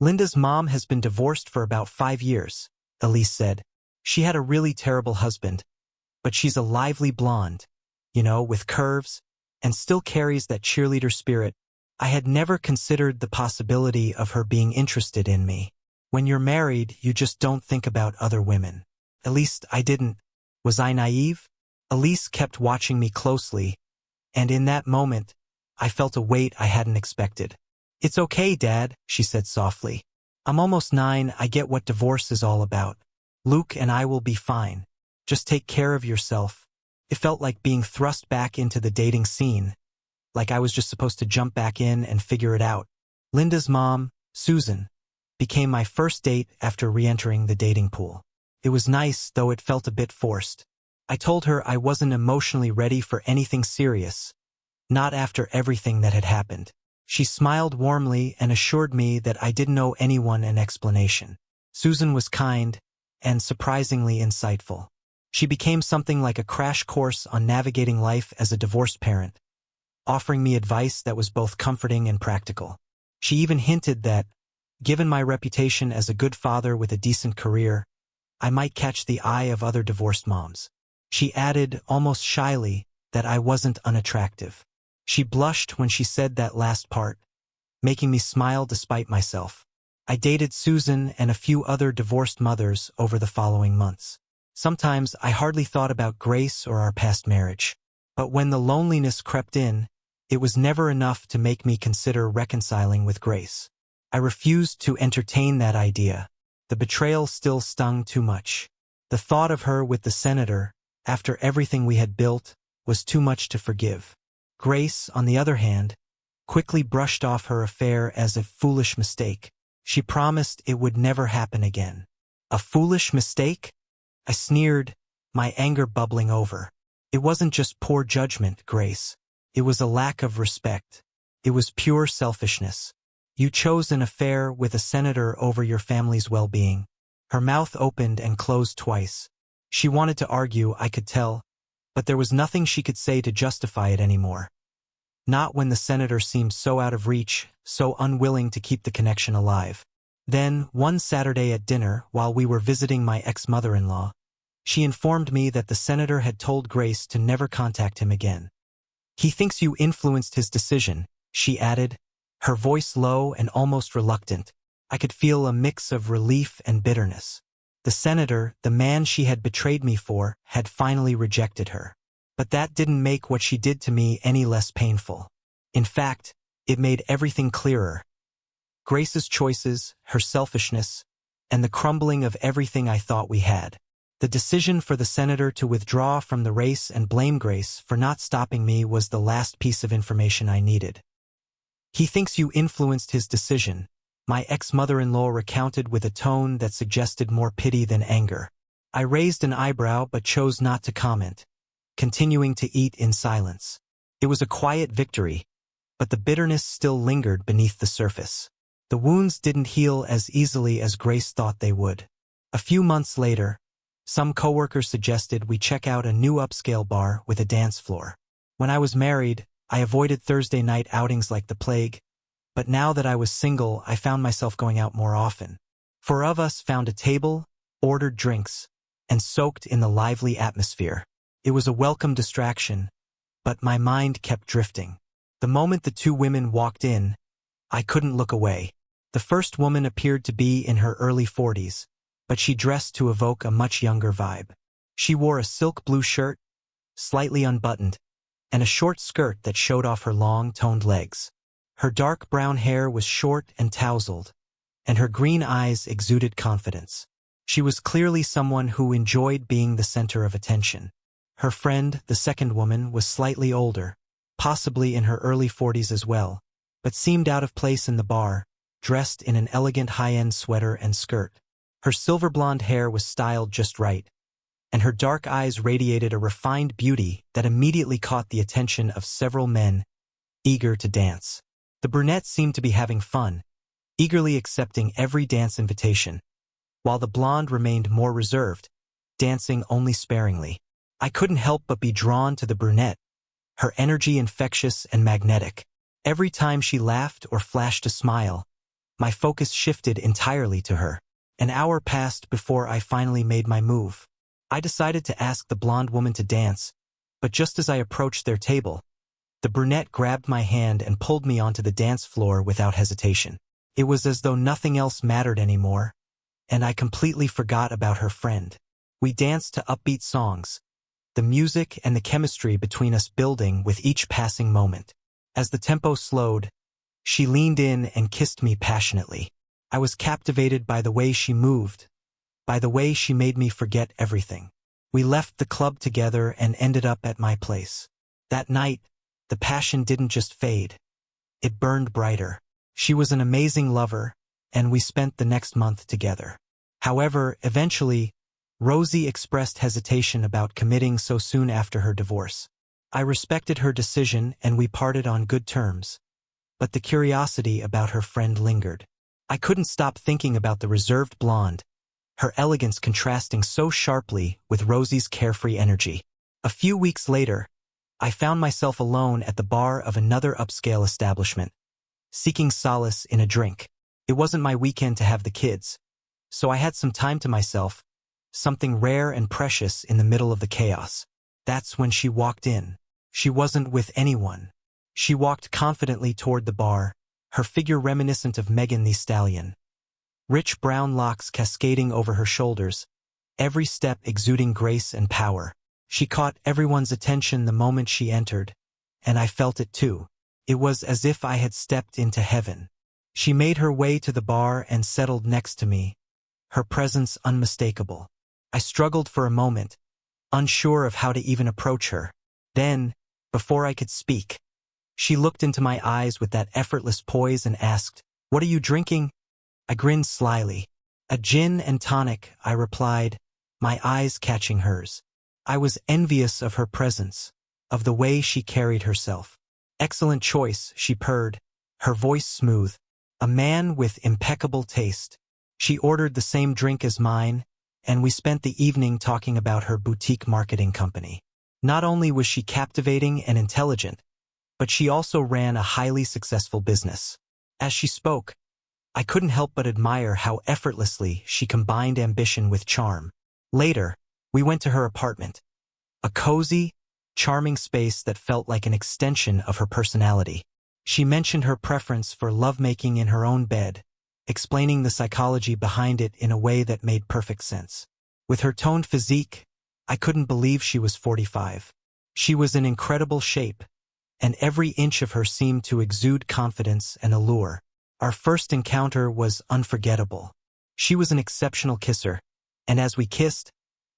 Linda's mom has been divorced for about 5 years, Elise said. She had a really terrible husband, but she's a lively blonde, with curves, and still carries that cheerleader spirit. I had never considered the possibility of her being interested in me. When you're married, you just don't think about other women. At least I didn't. Was I naive? Elise kept watching me closely, and in that moment, I felt a weight I hadn't expected. It's okay, Dad, she said softly. I'm almost 9, I get what divorce is all about. Luke and I will be fine. Just take care of yourself. It felt like being thrust back into the dating scene, like I was just supposed to jump back in and figure it out. Linda's mom, Susan, became my first date after re-entering the dating pool. It was nice, though it felt a bit forced. I told her I wasn't emotionally ready for anything serious, not after everything that had happened. She smiled warmly and assured me that I didn't owe anyone an explanation. Susan was kind and surprisingly insightful. She became something like a crash course on navigating life as a divorced parent, offering me advice that was both comforting and practical. She even hinted that, given my reputation as a good father with a decent career, I might catch the eye of other divorced moms. She added, almost shyly, that I wasn't unattractive. She blushed when she said that last part, making me smile despite myself. I dated Susan and a few other divorced mothers over the following months. Sometimes I hardly thought about Grace or our past marriage. But when the loneliness crept in, it was never enough to make me consider reconciling with Grace. I refused to entertain that idea. The betrayal still stung too much. The thought of her with the senator, after everything we had built, was too much to forgive. Grace, on the other hand, quickly brushed off her affair as a foolish mistake. She promised it would never happen again. A foolish mistake? I sneered, my anger bubbling over. It wasn't just poor judgment, Grace. It was a lack of respect. It was pure selfishness. You chose an affair with a senator over your family's well-being. Her mouth opened and closed twice. She wanted to argue, I could tell, but there was nothing she could say to justify it anymore. Not when the senator seemed so out of reach, so unwilling to keep the connection alive. Then, one Saturday at dinner, while we were visiting my ex-mother-in-law, she informed me that the senator had told Grace to never contact him again. He thinks you influenced his decision, she added, her voice low and almost reluctant. I could feel a mix of relief and bitterness. The senator, the man she had betrayed me for, had finally rejected her. But that didn't make what she did to me any less painful. In fact, it made everything clearer. Grace's choices, her selfishness, and the crumbling of everything I thought we had. The decision for the senator to withdraw from the race and blame Grace for not stopping me was the last piece of information I needed. He thinks you influenced his decision, my ex-mother-in-law recounted with a tone that suggested more pity than anger. I raised an eyebrow but chose not to comment, continuing to eat in silence. It was a quiet victory, but the bitterness still lingered beneath the surface. The wounds didn't heal as easily as Grace thought they would. A few months later, some coworkers suggested we check out a new upscale bar with a dance floor. When I was married, I avoided Thursday night outings like the plague, but now that I was single, I found myself going out more often. Four of us found a table, ordered drinks, and soaked in the lively atmosphere. It was a welcome distraction, but my mind kept drifting. The moment the two women walked in, I couldn't look away. The first woman appeared to be in her early 40s, but she dressed to evoke a much younger vibe. She wore a silk blue shirt, slightly unbuttoned, and a short skirt that showed off her long, toned legs. Her dark brown hair was short and tousled, and her green eyes exuded confidence. She was clearly someone who enjoyed being the center of attention. Her friend, the second woman, was slightly older, possibly in her early 40s as well, but seemed out of place in the bar, dressed in an elegant high-end sweater and skirt. Her silver blonde hair was styled just right, and her dark eyes radiated a refined beauty that immediately caught the attention of several men eager to dance. The brunette seemed to be having fun, eagerly accepting every dance invitation, while the blonde remained more reserved, dancing only sparingly. I couldn't help but be drawn to the brunette, her energy infectious and magnetic. Every time she laughed or flashed a smile, my focus shifted entirely to her. An hour passed before I finally made my move. I decided to ask the blonde woman to dance, but just as I approached their table, the brunette grabbed my hand and pulled me onto the dance floor without hesitation. It was as though nothing else mattered anymore, and I completely forgot about her friend. We danced to upbeat songs, the music and the chemistry between us building with each passing moment. As the tempo slowed, she leaned in and kissed me passionately. I was captivated by the way she moved, by the way she made me forget everything. We left the club together and ended up at my place. That night, the passion didn't just fade. It burned brighter. She was an amazing lover, and we spent the next month together. However, eventually, Rosie expressed hesitation about committing so soon after her divorce. I respected her decision and we parted on good terms. But the curiosity about her friend lingered. I couldn't stop thinking about the reserved blonde, her elegance contrasting so sharply with Rosie's carefree energy. A few weeks later, I found myself alone at the bar of another upscale establishment, seeking solace in a drink. It wasn't my weekend to have the kids, so I had some time to myself, something rare and precious in the middle of the chaos. That's when she walked in. She wasn't with anyone. She walked confidently toward the bar, her figure reminiscent of Megan Thee Stallion. Rich brown locks cascading over her shoulders, every step exuding grace and power. She caught everyone's attention the moment she entered, and I felt it too. It was as if I had stepped into heaven. She made her way to the bar and settled next to me, her presence unmistakable. I struggled for a moment, unsure of how to even approach her. Then, before I could speak, she looked into my eyes with that effortless poise and asked, "What are you drinking?" I grinned slyly. "A gin and tonic," I replied, my eyes catching hers. I was envious of her presence, of the way she carried herself. "Excellent choice," she purred, her voice smooth. A man with impeccable taste. She ordered the same drink as mine, and we spent the evening talking about her boutique marketing company. Not only was she captivating and intelligent, but she also ran a highly successful business. As she spoke, I couldn't help but admire how effortlessly she combined ambition with charm. Later, we went to her apartment, a cozy, charming space that felt like an extension of her personality. She mentioned her preference for lovemaking in her own bed, explaining the psychology behind it in a way that made perfect sense. With her toned physique, I couldn't believe she was 45. She was in incredible shape, and every inch of her seemed to exude confidence and allure. Our first encounter was unforgettable. She was an exceptional kisser, and as we kissed,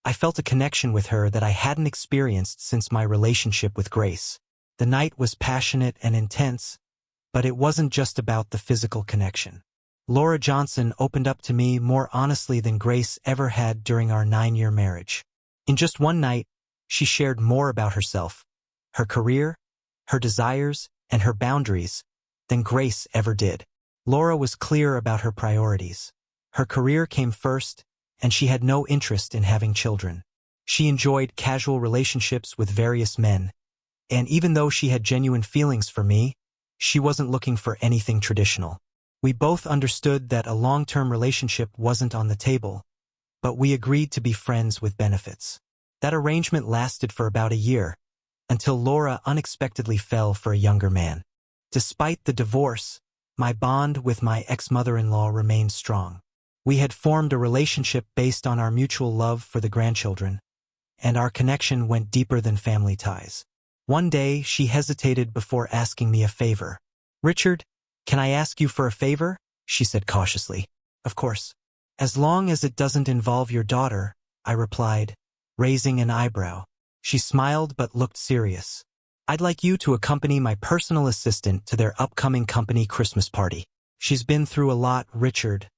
I felt a connection with her that I hadn't experienced since my relationship with Grace. The night was passionate and intense, but it wasn't just about the physical connection. Laura Johnson opened up to me more honestly than Grace ever had during our 9-year marriage. In just one night, she shared more about herself, her career, her desires, and her boundaries than Grace ever did. Laura was clear about her priorities. Her career came first, and she had no interest in having children. She enjoyed casual relationships with various men, and even though she had genuine feelings for me, she wasn't looking for anything traditional. We both understood that a long-term relationship wasn't on the table, but we agreed to be friends with benefits. That arrangement lasted for about a year, until Laura unexpectedly fell for a younger man. Despite the divorce, my bond with my ex-mother-in-law remained strong. We had formed a relationship based on our mutual love for the grandchildren, and our connection went deeper than family ties. One day, she hesitated before asking me a favor. "Richard, can I ask you for a favor?" she said cautiously. "Of course. As long as it doesn't involve your daughter," I replied, raising an eyebrow. She smiled but looked serious. "I'd like you to accompany my personal assistant to their upcoming company Christmas party. She's been through a lot, Richard.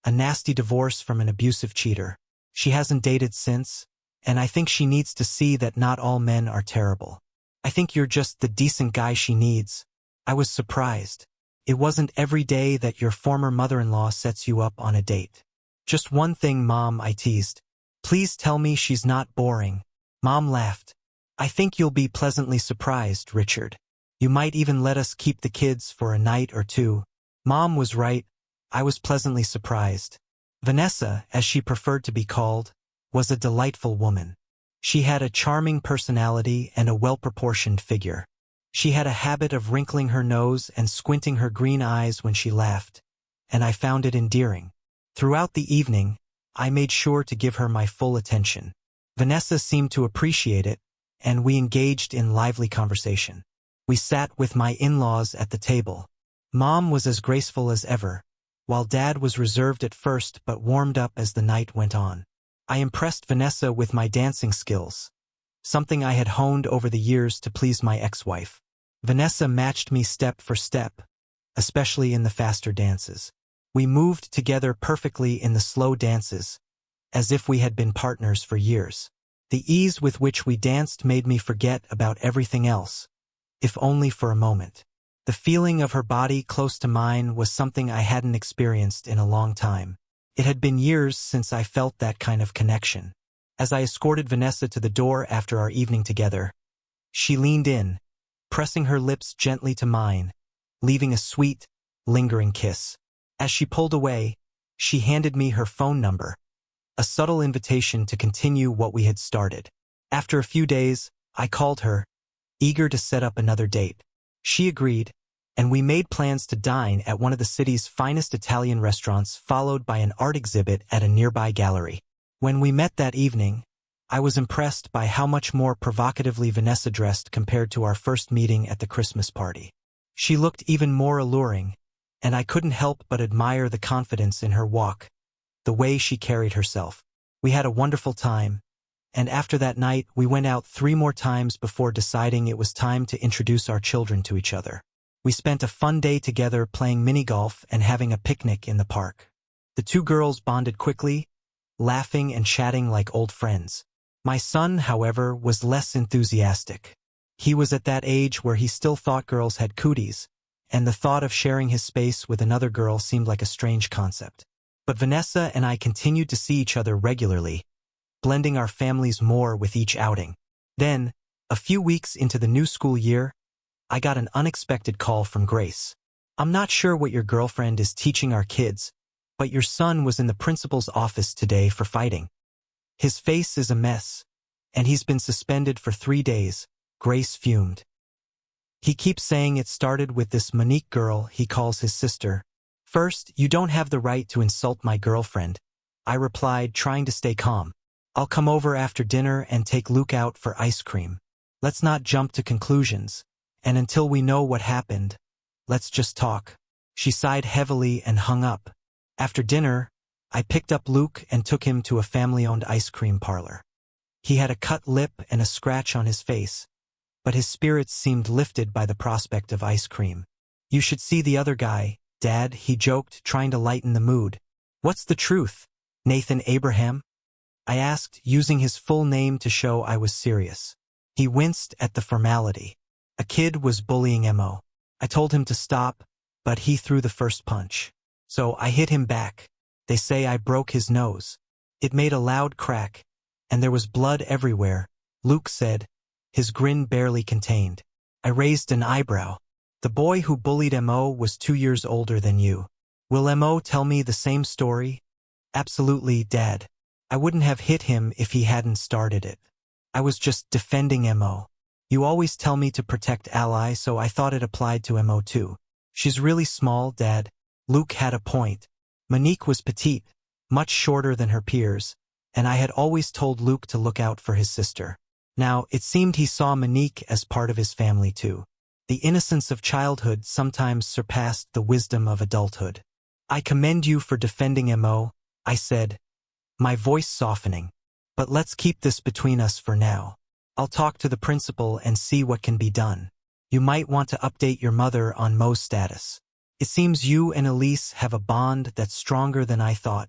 A nasty divorce from an abusive cheater. She hasn't dated since, and I think she needs to see that not all men are terrible. I think you're just the decent guy she needs." I was surprised. "It wasn't every day that your former mother-in-law sets you up on a date." "Just one thing, Mom," I teased. "Please tell me she's not boring." Mom laughed. "I think you'll be pleasantly surprised, Richard. You might even let us keep the kids for a night or two." Mom was right. I was pleasantly surprised. Vanessa, as she preferred to be called, was a delightful woman. She had a charming personality and a well-proportioned figure. She had a habit of wrinkling her nose and squinting her green eyes when she laughed, and I found it endearing. Throughout the evening, I made sure to give her my full attention. Vanessa seemed to appreciate it, and we engaged in lively conversation. We sat with my in-laws at the table. Mom was as graceful as ever, while Dad was reserved at first but warmed up as the night went on. I impressed Vanessa with my dancing skills, something I had honed over the years to please my ex-wife. Vanessa matched me step for step, especially in the faster dances. We moved together perfectly in the slow dances, as if we had been partners for years. The ease with which we danced made me forget about everything else, if only for a moment. The feeling of her body close to mine was something I hadn't experienced in a long time. It had been years since I felt that kind of connection. As I escorted Vanessa to the door after our evening together, she leaned in, pressing her lips gently to mine, leaving a sweet, lingering kiss. As she pulled away, she handed me her phone number, a subtle invitation to continue what we had started. After a few days, I called her, eager to set up another date. She agreed, and we made plans to dine at one of the city's finest Italian restaurants, followed by an art exhibit at a nearby gallery. When we met that evening, I was impressed by how much more provocatively Vanessa dressed compared to our first meeting at the Christmas party. She looked even more alluring, and I couldn't help but admire the confidence in her walk, the way she carried herself. We had a wonderful time, and after that night we went out 3 more times before deciding it was time to introduce our children to each other. We spent a fun day together playing mini-golf and having a picnic in the park. The 2 girls bonded quickly, laughing and chatting like old friends. My son, however, was less enthusiastic. He was at that age where he still thought girls had cooties, and the thought of sharing his space with another girl seemed like a strange concept. But Vanessa and I continued to see each other regularly, blending our families more with each outing. Then, a few weeks into the new school year, I got an unexpected call from Grace. "I'm not sure what your girlfriend is teaching our kids, but your son was in the principal's office today for fighting. His face is a mess, and he's been suspended for 3 days, Grace fumed. "He keeps saying it started with this Monique girl he calls his sister. First, you don't have the right to insult my girlfriend," I replied, trying to stay calm. "I'll come over after dinner and take Luke out for ice cream. Let's not jump to conclusions, and until we know what happened, let's just talk." She sighed heavily and hung up. After dinner, I picked up Luke and took him to a family-owned ice cream parlor. He had a cut lip and a scratch on his face, but his spirits seemed lifted by the prospect of ice cream. "You should see the other guy, Dad," he joked, trying to lighten the mood. "What's the truth, Nathan Abraham?" I asked, using his full name to show I was serious. He winced at the formality. "A kid was bullying Mo. I told him to stop, but he threw the first punch. So I hit him back. They say I broke his nose. It made a loud crack, and there was blood everywhere," Luke said, his grin barely contained. I raised an eyebrow. "The boy who bullied Mo was 2 years older than you. Will Mo tell me the same story?" "Absolutely, Dad. I wouldn't have hit him if he hadn't started it. I was just defending Mo. You always tell me to protect Ally, so I thought it applied to Mo too. She's really small, Dad." Luke had a point. Monique was petite, much shorter than her peers, and I had always told Luke to look out for his sister. Now, it seemed he saw Monique as part of his family too. The innocence of childhood sometimes surpassed the wisdom of adulthood. "I commend you for defending Mo," I said, my voice softening. "But let's keep this between us for now. I'll talk to the principal and see what can be done. You might want to update your mother on Mo's status. It seems you and Elise have a bond that's stronger than I thought."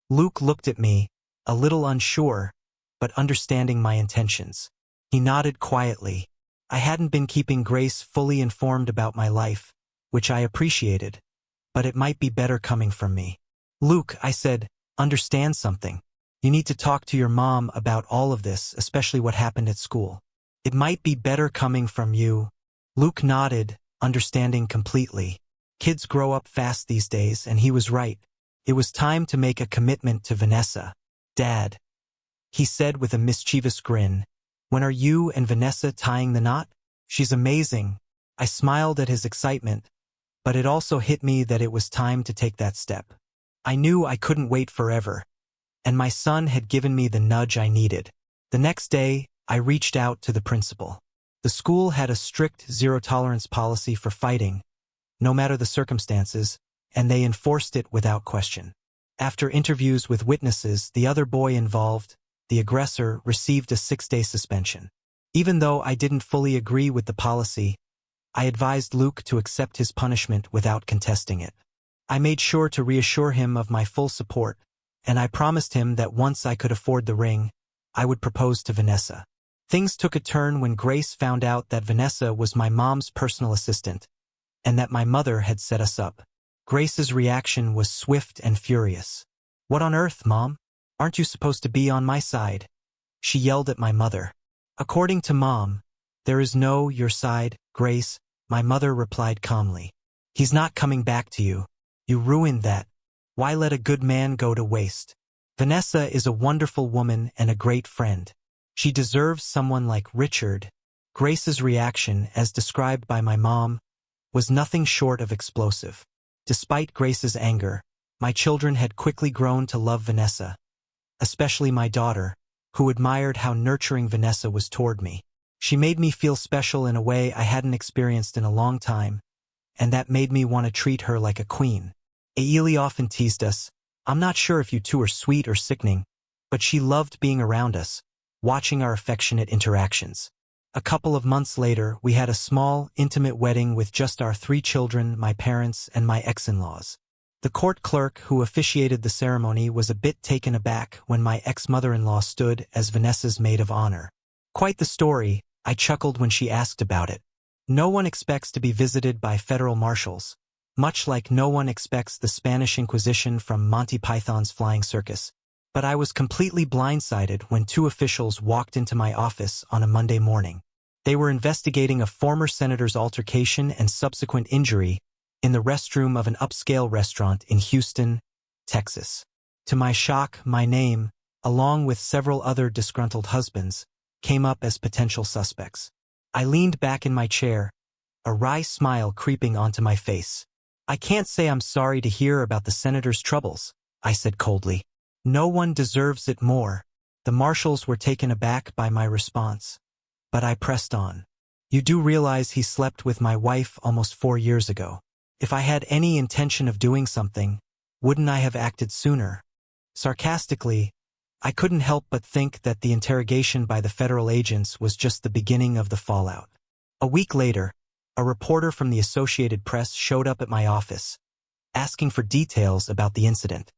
Luke looked at me, a little unsure, but understanding my intentions. He nodded quietly. I hadn't been keeping Grace fully informed about my life, which I appreciated, but it might be better coming from me. "Luke," I said, "understand something. You need to talk to your mom about all of this, especially what happened at school. It might be better coming from you." Luke nodded, understanding completely. Kids grow up fast these days, and he was right. It was time to make a commitment to Vanessa. "Dad," he said with a mischievous grin, "when are you and Vanessa tying the knot?" "She's amazing." I smiled at his excitement, but it also hit me that it was time to take that step. I knew I couldn't wait forever, and my son had given me the nudge I needed. The next day, I reached out to the principal. The school had a strict zero-tolerance policy for fighting, no matter the circumstances, and they enforced it without question. After interviews with witnesses, the other boy involved, the aggressor, received a 6-day suspension. Even though I didn't fully agree with the policy, I advised Luke to accept his punishment without contesting it. I made sure to reassure him of my full support, and I promised him that once I could afford the ring, I would propose to Vanessa. Things took a turn when Grace found out that Vanessa was my mom's personal assistant, and that my mother had set us up. Grace's reaction was swift and furious. "What on earth, Mom? Aren't you supposed to be on my side?" She yelled at my mother. "According to Mom, there is no your side, Grace," my mother replied calmly. "He's not coming back to you. You ruined that. Why let a good man go to waste? Vanessa is a wonderful woman and a great friend. She deserves someone like Richard." Grace's reaction, as described by my mom, was nothing short of explosive. Despite Grace's anger, my children had quickly grown to love Vanessa, especially my daughter, who admired how nurturing Vanessa was toward me. She made me feel special in a way I hadn't experienced in a long time, and that made me want to treat her like a queen. Ailey often teased us, "I'm not sure if you two are sweet or sickening," but she loved being around us, watching our affectionate interactions. A couple of months later, we had a small, intimate wedding with just our 3 children, my parents, and my ex-in-laws. The court clerk who officiated the ceremony was a bit taken aback when my ex-mother-in-law stood as Vanessa's maid of honor. Quite the story, I chuckled when she asked about it. No one expects to be visited by federal marshals, much like no one expects the Spanish Inquisition from Monty Python's Flying Circus. But I was completely blindsided when 2 officials walked into my office on a Monday morning. They were investigating a former senator's altercation and subsequent injury in the restroom of an upscale restaurant in Houston, Texas. To my shock, my name, along with several other disgruntled husbands, came up as potential suspects. I leaned back in my chair, a wry smile creeping onto my face. "I can't say I'm sorry to hear about the senator's troubles," I said coldly. "No one deserves it more." The marshals were taken aback by my response, but I pressed on. "You do realize he slept with my wife almost 4 years ago. If I had any intention of doing something, wouldn't I have acted sooner?" Sarcastically, I couldn't help but think that the interrogation by the federal agents was just the beginning of the fallout. A week later, a reporter from the Associated Press showed up at my office, asking for details about the incident.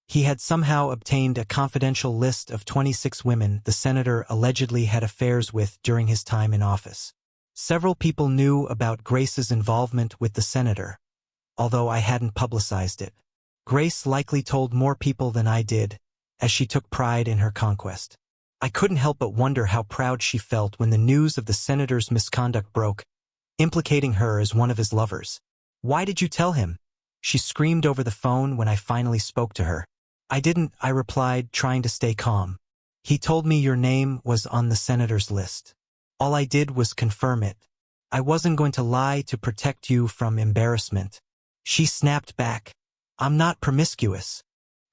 He had somehow obtained a confidential list of 26 women the senator allegedly had affairs with during his time in office. Several people knew about Grace's involvement with the senator, although I hadn't publicized it. Grace likely told more people than I did, as she took pride in her conquest. I couldn't help but wonder how proud she felt when the news of the senator's misconduct broke, implicating her as one of his lovers. "Why did you tell him?" she screamed over the phone when I finally spoke to her. "I didn't," I replied, trying to stay calm. "He told me your name was on the senator's list. All I did was confirm it. I wasn't going to lie to protect you from embarrassment." She snapped back. "I'm not promiscuous."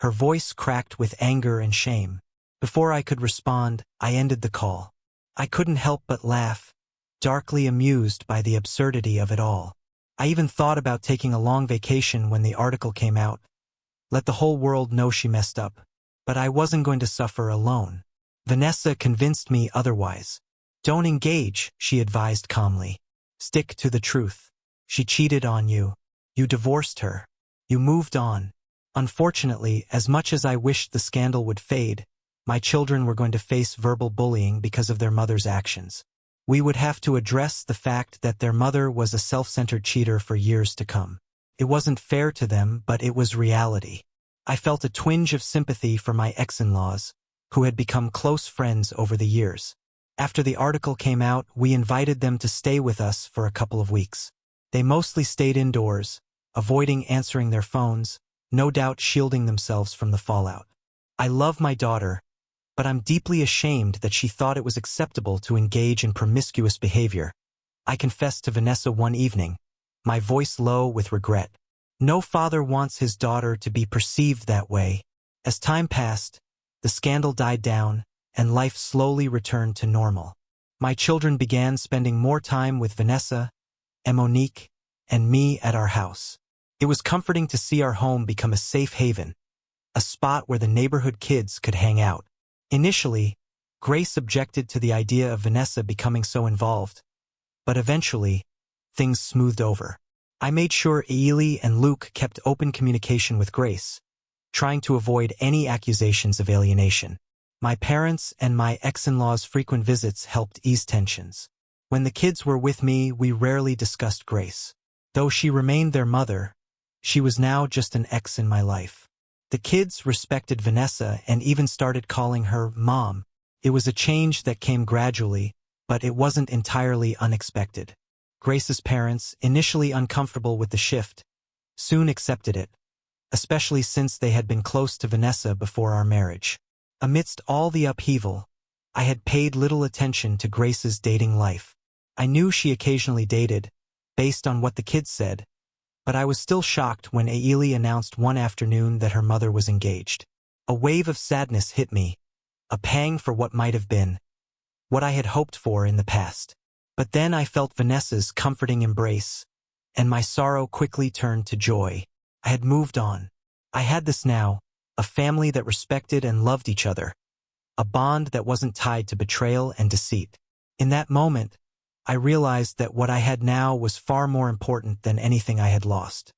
Her voice cracked with anger and shame. Before I could respond, I ended the call. I couldn't help but laugh, darkly amused by the absurdity of it all. I even thought about taking a long vacation when the article came out. Let the whole world know she messed up. But I wasn't going to suffer alone. Vanessa convinced me otherwise. "Don't engage," she advised calmly. "Stick to the truth. She cheated on you. You divorced her. You moved on." Unfortunately, as much as I wished the scandal would fade, my children were going to face verbal bullying because of their mother's actions. We would have to address the fact that their mother was a self-centered cheater for years to come. It wasn't fair to them, but it was reality. I felt a twinge of sympathy for my ex-in-laws, who had become close friends over the years. After the article came out, we invited them to stay with us for a couple of weeks. They mostly stayed indoors, avoiding answering their phones, no doubt shielding themselves from the fallout. I love my daughter, but I'm deeply ashamed that she thought it was acceptable to engage in promiscuous behavior. I confessed to Vanessa one evening, my voice low with regret. No father wants his daughter to be perceived that way. As time passed, the scandal died down, and life slowly returned to normal. My children began spending more time with Vanessa, and Monique, and me at our house. It was comforting to see our home become a safe haven, a spot where the neighborhood kids could hang out. Initially, Grace objected to the idea of Vanessa becoming so involved, but eventually, things smoothed over. I made sure Ailey and Luke kept open communication with Grace, trying to avoid any accusations of alienation. My parents and my ex-in-law's frequent visits helped ease tensions. When the kids were with me, we rarely discussed Grace. Though she remained their mother, she was now just an ex in my life. The kids respected Vanessa and even started calling her Mom. It was a change that came gradually, but it wasn't entirely unexpected. Grace's parents, initially uncomfortable with the shift, soon accepted it, especially since they had been close to Vanessa before our marriage. Amidst all the upheaval, I had paid little attention to Grace's dating life. I knew she occasionally dated, based on what the kids said, but I was still shocked when Ailey announced one afternoon that her mother was engaged. A wave of sadness hit me, a pang for what might have been, what I had hoped for in the past. But then I felt Vanessa's comforting embrace, and my sorrow quickly turned to joy. I had moved on. I had this now, a family that respected and loved each other, a bond that wasn't tied to betrayal and deceit. In that moment, I realized that what I had now was far more important than anything I had lost.